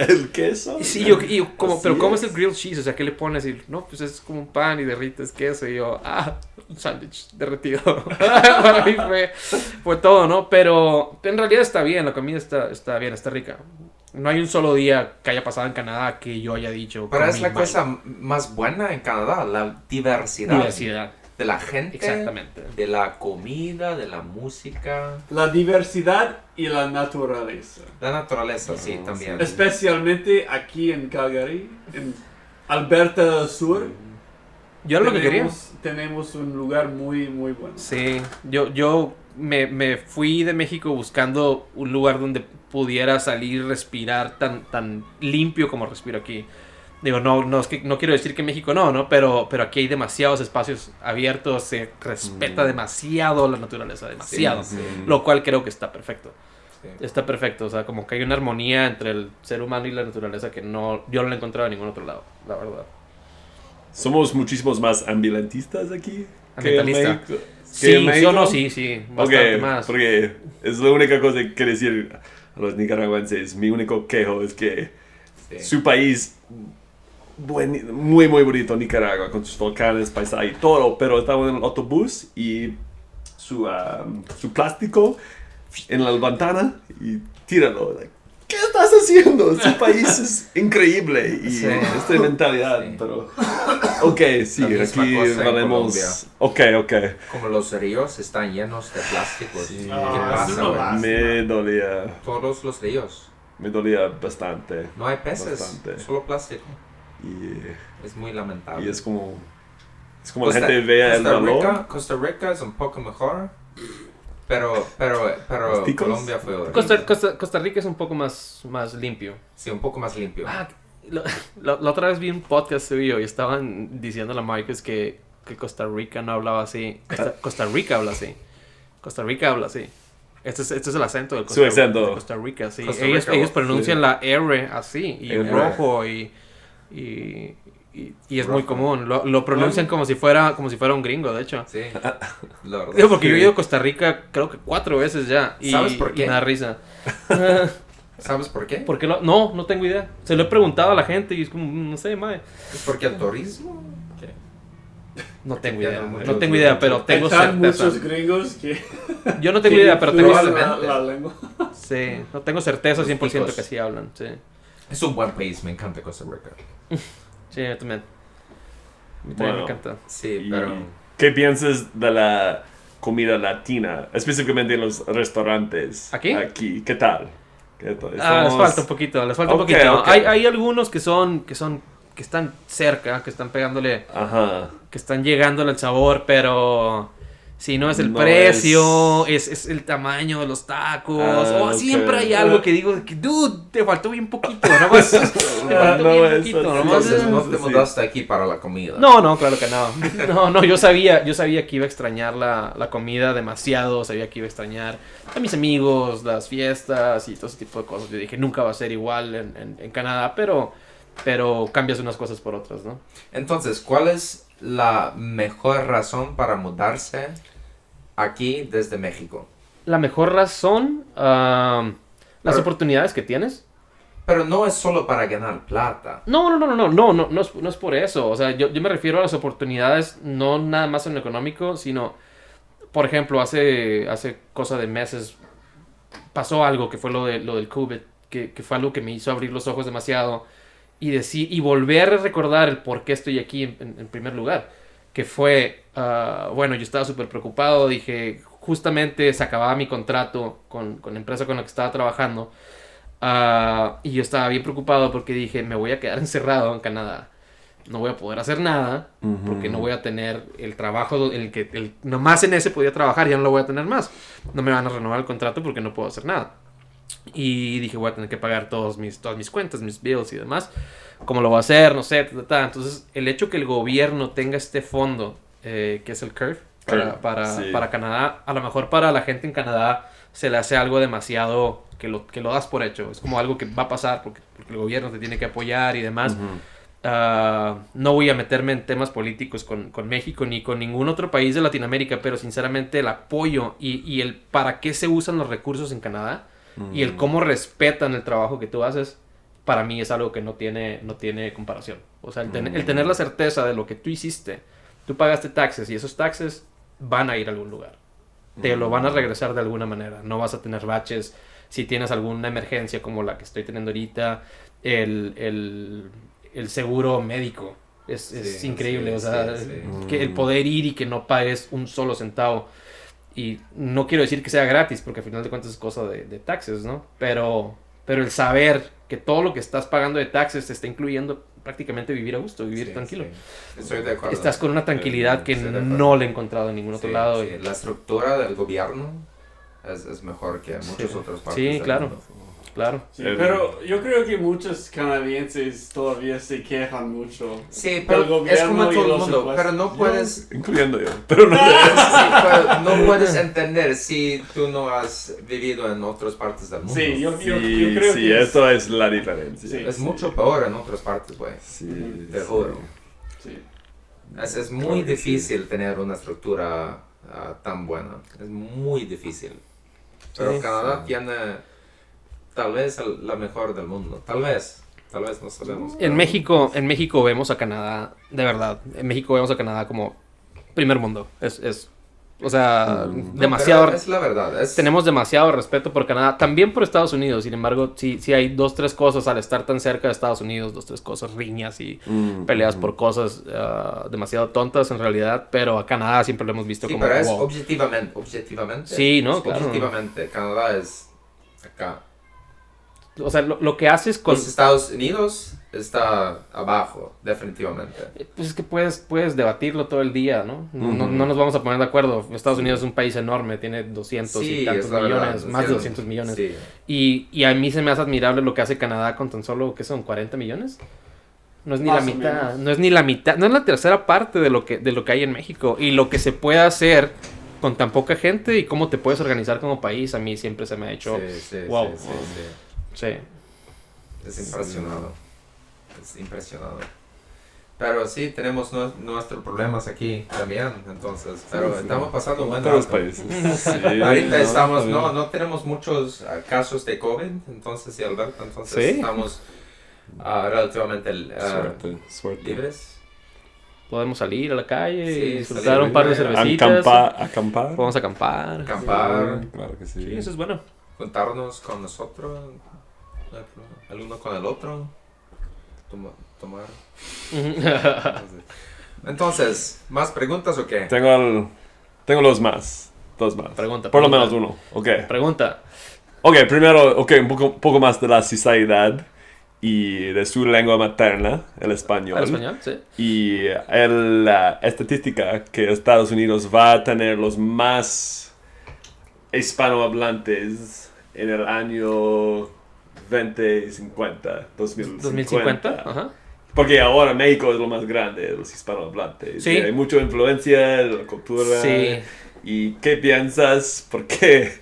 el queso. Sí, yo como, Así pero ¿cómo es es. el grilled cheese? O sea, ¿qué le pones? Y, no, pues es como un pan y derrites queso. Y yo, un sándwich derretido. Para mí fue todo, ¿no? Pero en realidad está bien, la comida está bien, está rica. No hay un solo día que haya pasado en Canadá que yo haya dicho. Pero es comí la mal. cosa más buena en Canadá, la diversidad. Diversidad. De la gente, Exactamente. de la comida, de la música, La diversidad y la naturaleza. la naturaleza, sí, No, también. Especialmente aquí en Calgary, en Alberta del Sur. Yo era lo que quería. Tenemos un lugar muy, muy bueno. Sí, yo me fui de México buscando un lugar donde pudiera salir y respirar tan limpio como respiro aquí. Digo, no es que no quiero decir que en México no, pero aquí hay demasiados espacios abiertos, se respeta demasiado la naturaleza, demasiado. Sí. Lo cual creo que está perfecto. Sí. Está perfecto, o sea, como que hay una armonía entre el ser humano y la naturaleza que yo no la he encontrado en ningún otro lado, la verdad. Somos muchísimos más ambientistas aquí. que en Ambientalista. México. Sí, ¿Que en México? sí, bastante Ok, más. porque es la única cosa que quiero decir a los nicaragüenses. Mi único quejo es que Sí. su país, muy bonito, Nicaragua, con sus volcanes, paisaje y todo, pero estaba en el autobús y su plástico en la ventana y tíralo. Like, ¿qué estás haciendo? Su país es increíble y Sí. esta mentalidad, Sí. pero... Ok, sí, La misma aquí cosa en valemos... Ok. Como los ríos están llenos de plásticos. Sí. ¿Qué Ah, eso pasa, no güey? va. Me dolía Todos los ríos. bastante. No hay peces, Bastante. solo plástico. Y, Es muy lamentable. y es como la gente vea el valor. Costa Rica es un poco mejor, pero ¿Los ticos? Colombia fue horrible. Costa Rica es un poco más limpio. Sí, un poco más limpio. La otra vez vi un podcast suyo y estaban diciendo a la Marcus que Costa Rica no hablaba así. Costa Rica habla así. Costa Rica habla así. Este es el acento de Su acento. de Costa Rica, sí. Costa Ellos Rica, pronuncian la R así, y en R. rojo, y es muy común. Lo pronuncian como si fuera un gringo, de hecho. Sí, la verdad. Digo, porque yo he ido a Costa Rica creo que 4 veces ya. Y, ¿Sabes por qué? Y me da risa. ¿Sabes por qué? ¿Por qué no tengo idea. Se lo he preguntado a la gente y es como, no sé, mae. Es porque el turismo. ¿Qué? No tengo Ya idea. no mucho, No tengo idea, pero tengo Están certeza. muchos gringos que... Yo no tengo idea, pero tengo Probablemente. la lengua. Sí, no tengo certeza Los 100% ticos. que así hablan. Sí, Es un buen país, me encanta Costa Rica. sí, yo también. A mí también Bueno. me encanta. Sí, Y, pero. ¿qué piensas de la comida latina? Específicamente en los restaurantes. ¿Aquí? Aquí, ¿qué tal? ¿Qué tal? Les Estamos- falta un poquito, les falta Ok, un poquito. ok. Hay algunos que están cerca, que están pegándole, Ajá. que están llegándole al sabor, pero si no es el No precio, es el tamaño de los tacos, o ok. siempre hay algo que digo, que, dude, te faltó bien poquito, nomás, te faltó No, bien eso poquito, sí. nomás. Entonces no te Sí. mudaste aquí para la comida. No, claro que no. No, yo sabía que iba a extrañar la comida demasiado, sabía que iba a extrañar a mis amigos, las fiestas y todo ese tipo de cosas. Yo dije, nunca va a ser igual en Canadá, pero cambias unas cosas por otras, ¿no? Entonces, ¿cuál es la mejor razón para mudarse aquí desde México? La mejor razón, las Pero- oportunidades que tienes. Pero no es solo para ganar plata. No es por eso. O sea, yo me refiero a las oportunidades, no nada más en lo económico, sino, por ejemplo, hace cosa de meses pasó algo que fue lo del COVID, que fue algo que me hizo abrir los ojos demasiado y volver a recordar el por qué estoy aquí en primer lugar. Que fue, bueno, yo estaba súper preocupado, dije, justamente se acababa mi contrato con la empresa con la que estaba trabajando. Y yo estaba bien preocupado porque dije, me voy a quedar encerrado en Canadá. No voy a poder hacer nada porque no voy a tener el trabajo, nomás en ese podía trabajar, ya no lo voy a tener más. No me van a renovar el contrato porque no puedo hacer nada. Y dije, voy a tener que pagar todas mis cuentas, mis bills y demás. ¿Cómo lo voy a hacer? No sé. Entonces, el hecho que el gobierno tenga este fondo, que es el CURF, Sí. para Canadá, a lo mejor para la gente en Canadá se le hace algo demasiado que lo das por hecho. Es como algo que va a pasar porque el gobierno te tiene que apoyar y demás. No voy a meterme en temas políticos con México ni con ningún otro país de Latinoamérica, pero sinceramente el apoyo y el para qué se usan los recursos en Canadá y el cómo respetan el trabajo que tú haces, para mí es algo que no tiene comparación. O sea, el tener la certeza de lo que tú hiciste, tú pagaste taxes y esos taxes van a ir a algún lugar. Te lo van a regresar de alguna manera. No vas a tener baches. Si tienes alguna emergencia como la que estoy teniendo ahorita, el seguro médico es increíble. O sea, que el poder ir y que no pagues un solo centavo. Y no quiero decir que sea gratis, porque al final de cuentas es cosa de taxes, ¿no? Pero el saber que todo lo que estás pagando de taxes te está incluyendo prácticamente vivir a gusto, vivir tranquilo. Sí. Estoy de acuerdo. Estás con una tranquilidad que no le he encontrado en ningún otro lado. Sí. La estructura del gobierno es mejor que muchas otras partes Sí, del claro. mundo. Claro. Sí, pero yo creo que muchos canadienses todavía se quejan mucho. Sí, pero del es como gobierno y todo el los mundo, impuestos. pero no puedes... Incluyendo yo. Pero no. pero no puedes entender si tú no has vivido en otras partes del mundo. Sí, yo Sí, creo sí, que eso es la diferencia. Sí. Es mucho peor en otras partes, güey. Sí, Te juro. Sí. Es muy difícil tener una estructura tan buena. Es muy difícil. Pero Sí. Canadá tiene tal vez la mejor del mundo. Tal vez no sabemos. En México vemos a Canadá, de verdad, en México vemos a Canadá como primer mundo. O sea, No, demasiado... pero es la verdad. Tenemos demasiado respeto por Canadá, también por Estados Unidos. Sin embargo, sí hay 2-3 cosas al estar tan cerca de Estados Unidos, 2-3 cosas, riñas y peleas por cosas demasiado tontas en realidad. Pero a Canadá siempre lo hemos visto Sí, como... pero es wow. objetivamente. Sí, ¿no? Claro. Objetivamente, Canadá es acá. O sea, lo que haces con... Los Estados Unidos está abajo, definitivamente. Pues es que puedes debatirlo todo el día, ¿no? No nos vamos a poner de acuerdo. Estados Unidos es un país enorme, tiene 200 y tantos es la verdad, millones, más de 200 millones. Sí. Y a mí se me hace admirable lo que hace Canadá con tan solo, ¿qué son? 40 millones. No es ni Más la o mitad, menos. no es ni la mitad, no es la tercera parte de lo que hay en México. Y lo que se puede hacer con tan poca gente y cómo te puedes organizar como país, a mí siempre se me ha hecho... Sí, wow. sí. Sí. Es impresionado. Es impresionado. Pero sí, tenemos nuestros problemas aquí también, entonces. Pero estamos pasando un buen Todos los rato. países. Sí, Ahorita estamos, está bien. no tenemos muchos casos de COVID, entonces, sí, Alberto, entonces ¿Sí? estamos relativamente Suerte. libres. Podemos salir a la calle Sí, y disfrutar salir un par de libre. cervecitas. Acampar. Podemos acampar. Acampar, Claro que sí. Sí, eso es bueno. juntarnos con nosotros, el uno con el otro, tomar. Entonces, ¿más preguntas o qué? Tengo dos más. Pregunta. Por lo menos uno. Ok. Pregunta. Ok, primero, un poco más de la sociedad y de su lengua materna, el español. ¿Al español? Sí. Y la estadística que Estados Unidos va a tener los más hispanohablantes en el año 2050, 2050. Ajá. Porque ahora México es lo más grande de los hispanohablantes. Sí. Y hay mucha influencia de la cultura. Sí. ¿Y qué piensas? Porque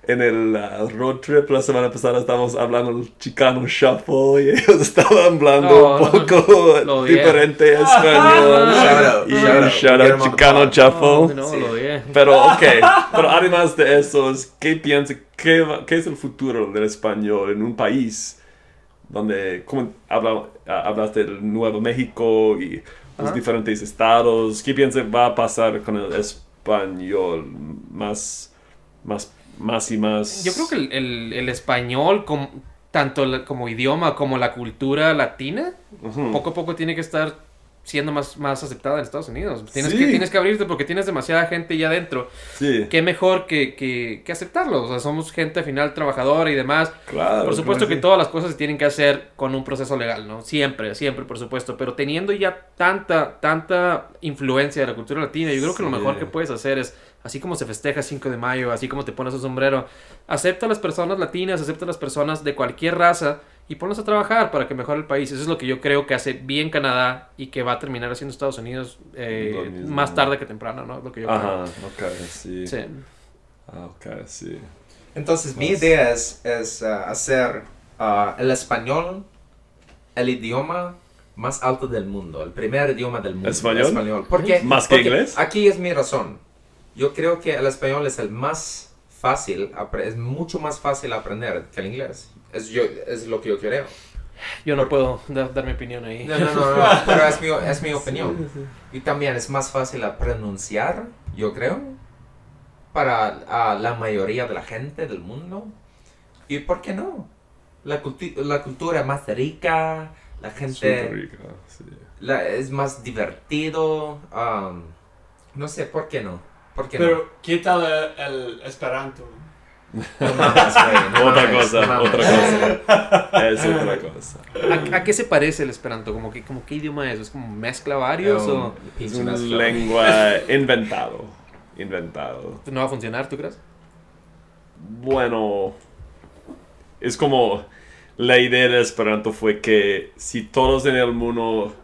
en el road trip la semana pasada estábamos hablando del Chicano Shuffle y ellos estaban hablando un poco lo odié. diferente español. Shout out Chicano Shuffle. No, lo odié. Pero pero además de eso, ¿qué piensas? ¿Qué es el futuro del español en un país donde, como hablaste del Nuevo México y los diferentes estados? ¿Qué piensas va a pasar con el español más y más? Yo creo que el español, tanto como idioma como la cultura latina, poco a poco tiene que estar siendo más aceptada en Estados Unidos. Tienes que abrirte porque tienes demasiada gente ya adentro. Sí. Qué mejor que aceptarlo. O sea, somos gente al final trabajadora y demás. Claro. Por supuesto que sí. todas las cosas se tienen que hacer con un proceso legal, ¿no? Siempre, por supuesto. Pero teniendo ya tanta influencia de la cultura latina, yo creo que lo Sí. mejor que puedes hacer es, así como se festeja 5 de mayo, así como te pones un sombrero, acepta a las personas latinas, acepta a las personas de cualquier raza y ponlos a trabajar para que mejore el país. Eso es lo que yo creo que hace bien Canadá y que va a terminar haciendo Estados Unidos Lo mismo. más tarde que temprano, ¿no? Lo que yo Ajá, ok, sí. creo. Sí. Ok, sí. Entonces, mi idea es hacer el español, el idioma más alto del mundo, el primer idioma del mundo. ¿Español? Porque, ¿Más que inglés? Aquí es mi razón. Yo creo que el español es el más fácil, es mucho más fácil aprender que el inglés. Es lo que yo creo. Yo no puedo dar mi opinión ahí. No, pero es mi opinión. Y también es más fácil a pronunciar, yo creo, para la mayoría de la gente del mundo. ¿Y por qué no? La cultura es más rica, la gente Súper rica, sí. es más divertido. No sé, ¿por qué no? ¿Por qué Pero, ¿qué tal el Esperanto? no? No mames, güey, no Otra mames, cosa, no mames. otra cosa. Es otra cosa. ¿A qué se parece el Esperanto? ¿Como qué idioma es? ¿Es como mezcla varios o Es Pinche una mezcla. lengua inventado. no va a funcionar, tú crees? Bueno, es como la idea de Esperanto fue que si todos en el mundo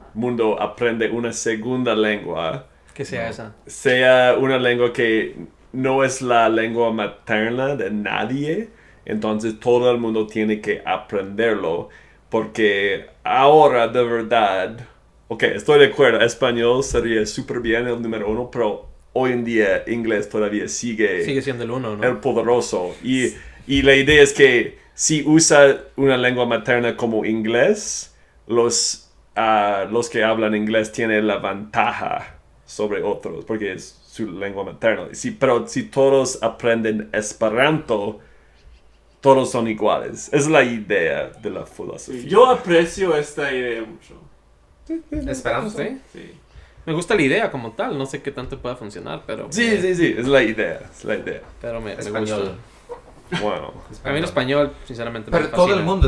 aprenden una segunda lengua, Que sea esa. sea una lengua que no es la lengua materna de nadie, entonces todo el mundo tiene que aprenderlo, porque ahora de verdad, ok, estoy de acuerdo, español sería súper bien el número 1, pero hoy en día inglés todavía sigue Siendo el uno, ¿no? el poderoso, y la idea es que si usa una lengua materna como inglés, los que hablan inglés tienen la ventaja sobre otros, porque es su lengua materna. Pero si todos aprenden Esperanto, todos son iguales. Es la idea de la filosofía. Yo aprecio esta idea mucho. Esperanto. ¿Sí? Sí. Me gusta la idea como tal, no sé qué tanto pueda funcionar, pero... Sí, es la idea, Pero me gusta. Español. Bueno, A mí el español, sinceramente, Pero me todo fascina. el mundo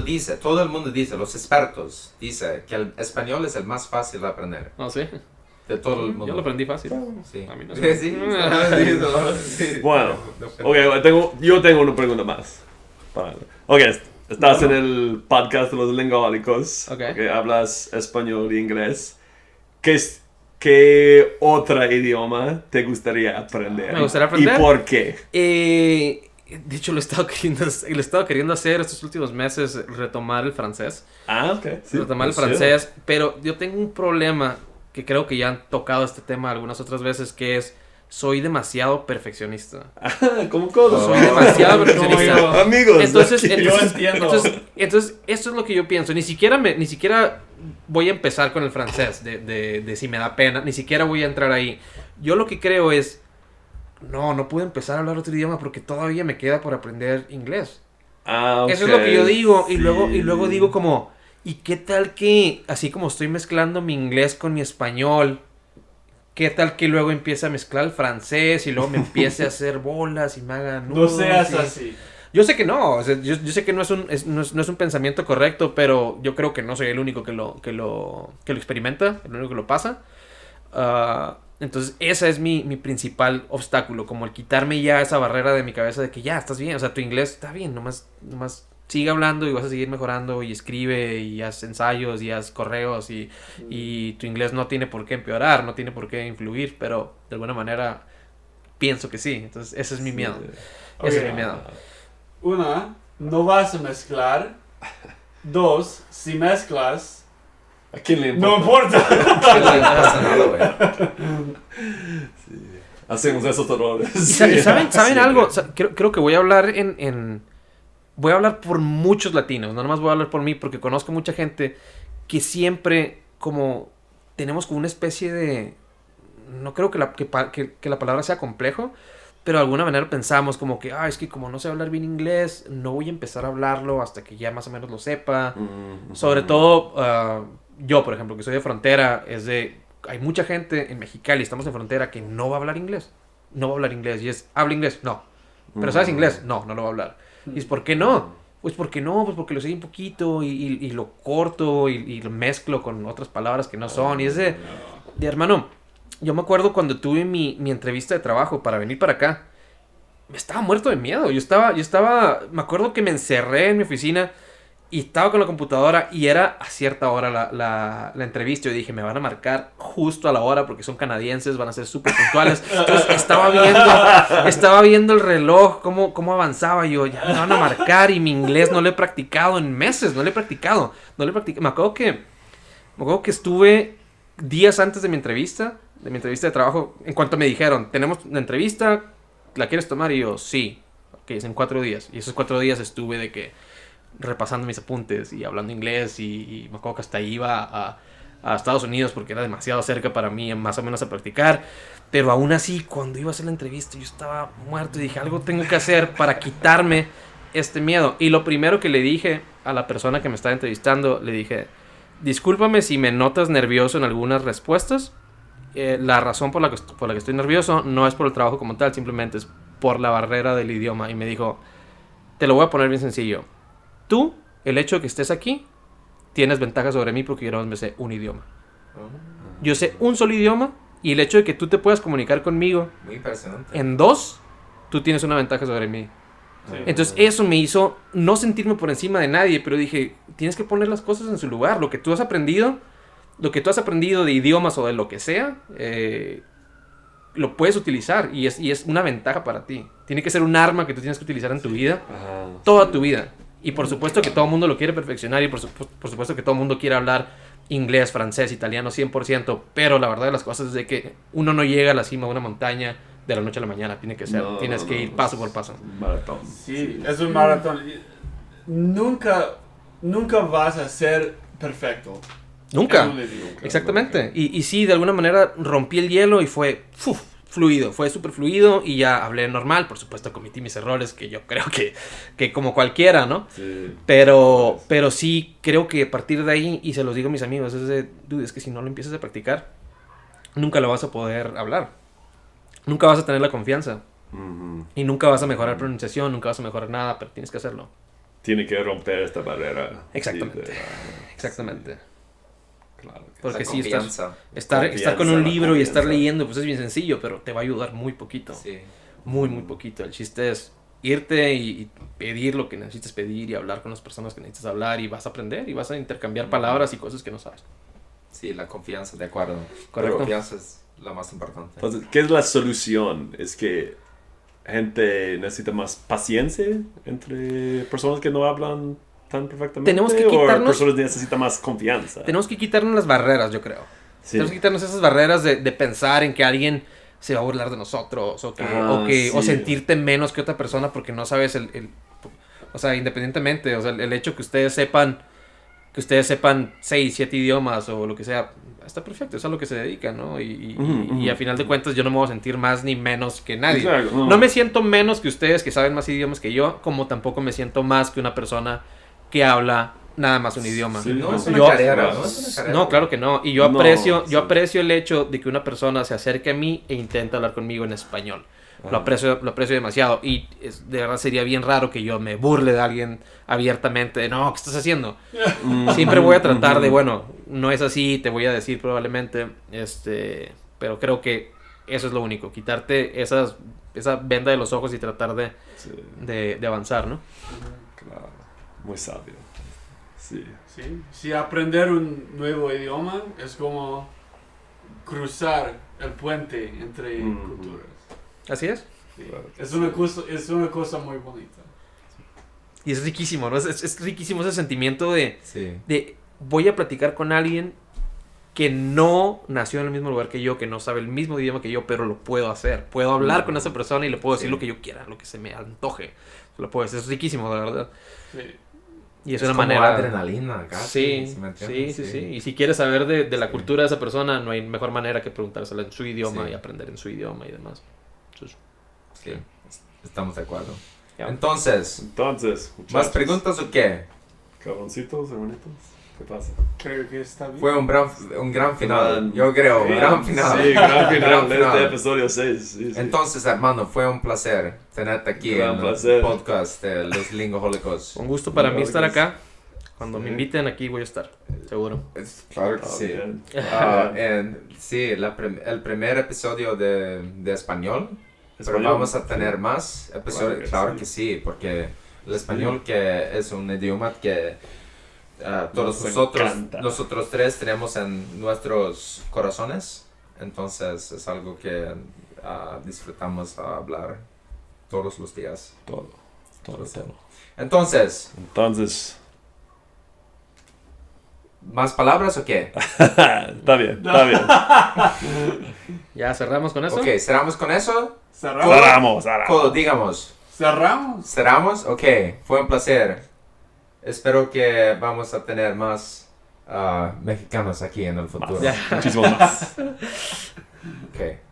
dice, los expertos dicen que el español es el más fácil de aprender. ¿No, sí? De todo el mundo. Yo lo aprendí fácil. Sí. A mí no Sí, sé. sí. Sí. bueno. Ok, yo tengo una pregunta más. Ok, estás en el podcast de los lingüísticos. Ok. Hablas español e inglés. ¿Qué otro idioma te gustaría aprender? Me gustaría aprender. ¿Y por qué? De hecho, lo he estado queriendo hacer estos últimos meses, retomar el francés. Ah, ok. Sí, Retomar el sí. francés, pero yo tengo un problema que creo que ya han tocado este tema algunas otras veces, que es, soy demasiado perfeccionista. ¿Cómo cosas? Soy demasiado perfeccionista. Amigos. Entonces, aquí. Yo entiendo. entonces, esto es lo que yo pienso. Ni siquiera voy a empezar con el francés, de si me da pena. Ni siquiera voy a entrar ahí. Yo lo que creo es, no puedo empezar a hablar otro idioma porque todavía me queda por aprender inglés. Ah, ok, Eso es lo que yo digo. sí. Y luego digo como, ¿y qué tal que, así como estoy mezclando mi inglés con mi español, qué tal que luego empiece a mezclar el francés y luego me empiece a hacer bolas y me haga No nudos seas y- así. Yo sé que no, o sea, yo sé que no es un pensamiento correcto, pero yo creo que no soy el único que lo experimenta, el único que lo pasa. Entonces, ese es mi principal obstáculo, como el quitarme ya esa barrera de mi cabeza de que ya, estás bien, o sea, tu inglés está bien, nomás sigue hablando y vas a seguir mejorando y escribe y haz ensayos y haz correos y tu inglés no tiene por qué empeorar, no tiene por qué influir, pero de alguna manera pienso que sí, entonces ese es mi miedo, ese es mi miedo. Una, no vas a mezclar. Dos, si mezclas, ¿A quién le no importa? importa. No pasa nada, güey. Hacemos esos errores. ¿Saben Sí. algo? Creo que voy a hablar voy a hablar por muchos latinos, no nomás voy a hablar por mí, porque conozco mucha gente que siempre como tenemos como una especie de... No creo que la palabra sea complejo, pero de alguna manera pensamos como que, es que como no sé hablar bien inglés, no voy a empezar a hablarlo hasta que ya más o menos lo sepa. Sobre todo, yo, por ejemplo, que soy de frontera, hay mucha gente en Mexicali, estamos en frontera, que no va a hablar inglés. No va a hablar inglés. Y ¿habla inglés? No. ¿Pero sabes inglés? No lo va a hablar. Y es, ¿por qué no? Pues porque no, pues porque lo sé un poquito y lo corto y lo mezclo con otras palabras que no son. Y es de hermano, yo me acuerdo cuando tuve mi entrevista de trabajo para venir para acá, me estaba muerto de miedo. Yo estaba, me acuerdo que me encerré en mi oficina y estaba con la computadora y era a cierta hora la entrevista. Yo dije, me van a marcar justo a la hora porque son canadienses, van a ser súper puntuales. Entonces estaba viendo el reloj, cómo avanzaba. Yo, ya me van a marcar y mi inglés no lo he practicado en meses, no lo he practicado. Me acuerdo que Me acuerdo que estuve días antes de mi entrevista de trabajo, en cuanto me dijeron, tenemos una entrevista, ¿la quieres tomar? Y yo, sí. Ok, es en 4 días. Y esos 4 días estuve de que repasando mis apuntes y hablando inglés y me acuerdo que hasta iba a Estados Unidos porque era demasiado cerca para mí, más o menos a practicar. Pero aún así, cuando iba a hacer la entrevista, yo estaba muerto y dije, algo tengo que hacer para quitarme este miedo. Y lo primero que le dije a la persona que me estaba entrevistando, le dije, discúlpame si me notas nervioso en algunas respuestas. La razón por la que estoy nervioso no es por el trabajo como tal, simplemente es por la barrera del idioma. Y me dijo, te lo voy a poner bien sencillo. Tú, el hecho de que estés aquí, tienes ventaja sobre mí porque yo no me sé un idioma. Yo sé un solo idioma y el hecho de que tú te puedas comunicar conmigo Muy impresionante. en 2, tú tienes una ventaja sobre mí. Sí. Entonces eso me hizo no sentirme por encima de nadie, pero dije, tienes que poner las cosas en su lugar. Lo que tú has aprendido de idiomas o de lo que sea, lo puedes utilizar y es una ventaja para ti. Tiene que ser un arma que tú tienes que utilizar en tu vida, toda tu vida. Y por supuesto que todo el mundo lo quiere perfeccionar y por supuesto que todo el mundo quiere hablar inglés, francés, italiano 100%, pero la verdad de las cosas es de que uno no llega a la cima de una montaña de la noche a la mañana. Tienes que ir paso por paso. Maratón. Sí, es un maratón. Nunca vas a ser perfecto. Nunca. En un idioma. Exactamente. Y sí, de alguna manera rompí el hielo y fue fluido. Fue súper fluido y ya hablé normal. Por supuesto, cometí mis errores, que yo creo que como cualquiera, ¿no? Sí. Pero sí, creo que a partir de ahí, y se los digo a mis amigos, es que si no lo empiezas a practicar, nunca lo vas a poder hablar. Nunca vas a tener la confianza. Y nunca vas a mejorar pronunciación, nunca vas a mejorar nada, pero tienes que hacerlo. Tiene que romper esta barrera. Exactamente. Sí, Exactamente. claro. Porque La sí, confianza. estar con un la libro y estar confianza. leyendo, pues es bien sencillo, pero te va a ayudar muy poquito. Sí. Muy poquito. El chiste es irte y pedir lo que necesites pedir y hablar con las personas que necesitas hablar y vas a aprender y vas a intercambiar palabras y cosas que no sabes. Sí, la confianza, de acuerdo. Correcto. La confianza es la más importante. Entonces, ¿qué es la solución? ¿Es que gente necesita más paciencia entre personas que no hablan tan perfectamente? Tenemos que ¿O quitarnos- personas necesitan más confianza? Tenemos que quitarnos las barreras, yo creo. Sí. Tenemos que quitarnos esas barreras de pensar en que alguien se va a burlar de nosotros o Sí. sentirte menos que otra persona porque no sabes o sea, independientemente, o sea, el hecho que ustedes sepan 6, 7 idiomas o lo que sea, está perfecto, es a lo que se dedica, ¿no? Y a final de cuentas yo no me voy a sentir más ni menos que nadie. Exacto, no. No me siento menos que ustedes que saben más idiomas que yo, como tampoco me siento más que una persona que habla nada más un idioma. Sí, No es una Yo- carrera, no es una carrera. No, claro que no. Y yo No, aprecio, sí. el hecho de que una persona se acerque a mí e intente hablar conmigo en español. Lo aprecio demasiado. Y de verdad sería bien raro que yo me burle de alguien abiertamente. De, no, ¿qué estás haciendo? Siempre voy a tratar de, bueno, no es así, te voy a decir probablemente. Pero creo que eso es lo único. Quitarte esa venda de los ojos y tratar Sí, de avanzar, ¿no? claro. Muy sabio. Sí. Sí. Si aprender un nuevo idioma es como cruzar el puente entre culturas. Así es. Sí. Claro. Es una cosa muy bonita. Y es riquísimo, ¿no? Es riquísimo ese sentimiento de Sí. voy a platicar con alguien que no nació en el mismo lugar que yo, que no sabe el mismo idioma que yo, pero lo puedo hacer. Puedo hablar con esa persona y le puedo decir Sí. lo que yo quiera, lo que se me antoje. Lo puedo decir. Es riquísimo, de verdad. Sí. Y es Es una como manera... adrenalina, casi. Sí, ¿Sí me entiendes? sí. Y si quieres saber de la Sí. cultura de esa persona, no hay mejor manera que preguntársela en su idioma Sí. y aprender en su idioma y demás. Entonces, Sí, estamos de acuerdo. ya. Entonces, Entonces, ¿más muchachos, preguntas o qué? cabroncitos, hermanitos, ¿qué pasa? Creo que está bien. Fue un gran final. Gran- Yo creo, Sí, gran final. Sí, gran final Gran de final. este episodio 6. Sí, sí. Entonces, hermano, fue un placer tenerte aquí Gran en placer. el podcast de Los Lingohólicos. Un gusto para mí Claro estar que sí. acá. Cuando me Sí. inviten aquí voy a estar, seguro. Claro que Ah, sí. bien. Sí, el primer episodio de español. Pero Español. vamos a tener más episodios. Claro que sí, porque el español que es un idioma que todos Nos encanta. nosotros tres tenemos en nuestros corazones. Entonces es algo que disfrutamos hablar todos los días. Todo. Entonces, Entonces, ¿Más palabras o qué? Está bien, está bien. Ya cerramos con eso. Ok, ¿cerramos con eso? Cerramos. Codo, digamos. Cerramos. ¿Cerramos? Ok, fue un placer. Espero que vamos a tener más mexicanos aquí en el futuro. Muchísimo más. Ok.